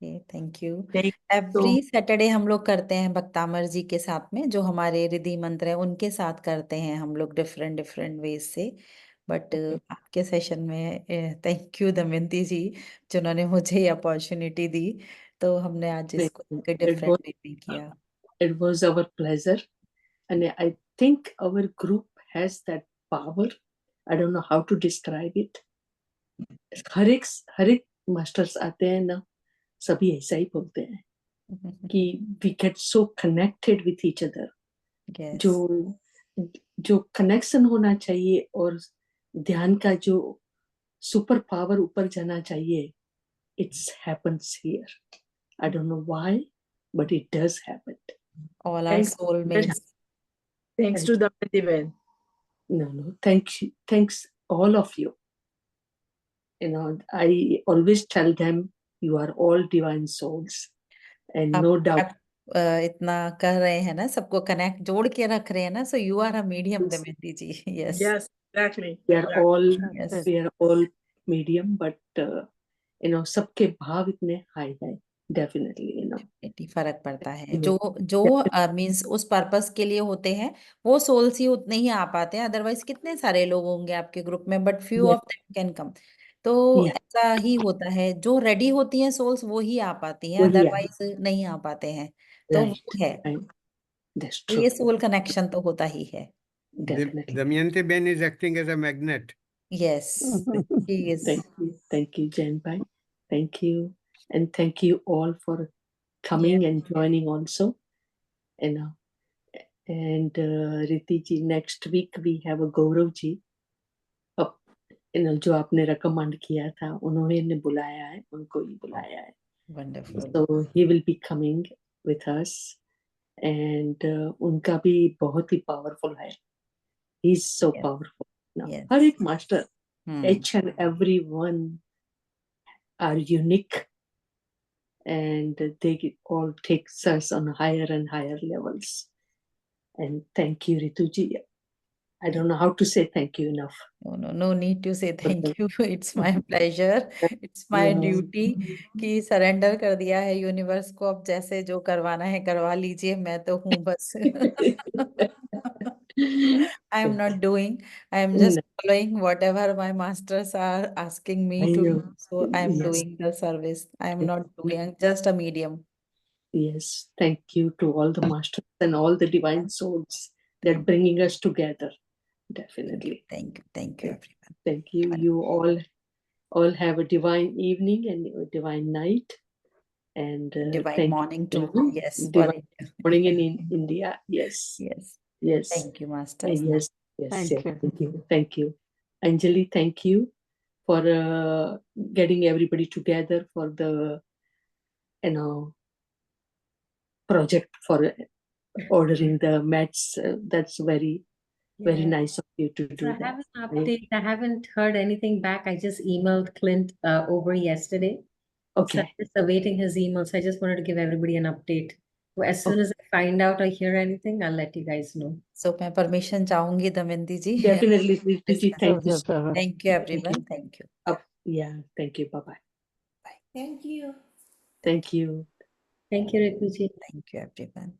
S2: Thank you.
S4: Thank you so
S2: every Saturday हम लोग करते हैं भक्तामर जी के साथ में, जो हमारे रिद्धि मंत्र है उनके साथ करते हैं हम लोग डिफरेंट डिफरेंट वेज से। बट आपके सेशन में थैंक यू दमयंती जी, जिन्होंने मुझे ये अपॉर्चुनिटी दी, तो हमने आज
S1: It,
S2: इसको
S1: it
S2: डिफरेंट
S1: was
S2: वे में किया।
S1: it was our pleasure, and I think our group has that power. I don't know how to describe it. हर एक मास्टर्स आते हैं ना, सभी ऐसा ही बोलते हैं कि we get so connected with each other.
S2: Yes
S1: जो कनेक्शन होना चाहिए और ध्यान का जो सुपर पावर ऊपर जाना चाहिए, it's happens here. I don't know why, but it does happen.
S2: All are
S4: Thanks,
S2: soulmates.
S4: thanks to the event.
S1: No, thanks all of you. I always tell them you are all divine souls, and
S2: आप
S1: no doubt.
S2: आप इतना कर रहे हैं ना, सबको connect जोड़ के रख रहे हैं ना, so you are a medium
S1: Yes.
S2: Damayanti ji. Yes
S4: Yes, exactly.
S1: We are all
S2: yes.
S1: we are all medium, but सबके भाव इतने हाई है, definitely.
S2: फर्क पड़ता है, जो मींस उस पर्पस के लिए होते हैं वो सोल्स ही उतने ही आ पाते हैं, अदरवाइज कितने सारे लोग होंगे आपके ग्रुप में, but few
S1: Yeah,
S2: of them can come. तो
S1: yeah,
S2: ऐसा ही होता है, जो रेडी होती हैं सोल्स वो ही आ पाती हैं,
S1: वही है,
S2: अदरवाइज नहीं आ पाते हैं। तो
S1: right,
S2: वो है,
S1: right. That's
S2: तो
S1: true,
S2: ये सोल कनेक्शन तो होता ही है।
S1: definitely.
S6: Damayanti ben is acting as a magnet.
S2: Yes, he is.
S1: Thank you, Jen Bhai. Thank you, and thank you all for coming and joining also. You know, and Riti ji, next week we have a Gaurav ji. जो आपने recommend किया था, उन्होंने बुलाया है, उनको ही बुलाया है.
S2: Wonderful.
S1: So he will be coming with us, and उनका भी बहुत ही powerful है. He's so
S2: Yeah.
S1: powerful. Now,
S2: Yes.
S1: हर एक master,
S2: Hmm.
S1: each and every one are unique, and they all take us on higher and higher levels. And thank you, Rituji. I don't know how to say thank you enough.
S2: No need to say thank you. It's my pleasure. It's my
S1: Yeah.
S2: duty कि surrender कर दिया है universe को. अब जैसे जो करवाना है करवा लीजिए, मैं तो हूँ बस. I am not doing. I am just following whatever my masters are asking me to do. So I am
S1: Yes.
S2: doing the service. I am not doing just a medium.
S1: Yes, thank you to all the masters and all the divine souls that bringing us together. Definitely.
S2: Thank you, everyone.
S1: Thank you. You all have a divine evening and a divine night. And
S2: Divine
S1: thank
S2: morning
S1: you.
S2: too. Yes.
S1: Divine morning in India. Yes.
S2: Yes.
S1: Yes.
S2: Thank you, masters.
S1: Yes. Yes.
S6: Thank
S1: yes.
S6: you.
S1: Thank you. Thank you. Anjali, thank you for getting everybody together for the project for ordering the mats. That's very
S7: Yeah.
S1: nice of you to
S7: So
S1: do
S7: I
S1: that.
S7: have an update. I haven't heard anything back. I just emailed Clint over yesterday. So I'm
S1: Okay.
S7: just awaiting his email. So I just wanted to give everybody an update. So as soon as I find out or hear anything, I'll let you guys know.
S2: So मैं permission चाहूंगी दमयंती जी.
S1: Definitely, Rituji. Thank you.
S2: Thank you, everyone. Thank you.
S1: Yeah. Thank you. Bye-bye.
S5: Thank you.
S1: Thank you.
S7: Thank you, Rituji.
S2: Thank you, everyone.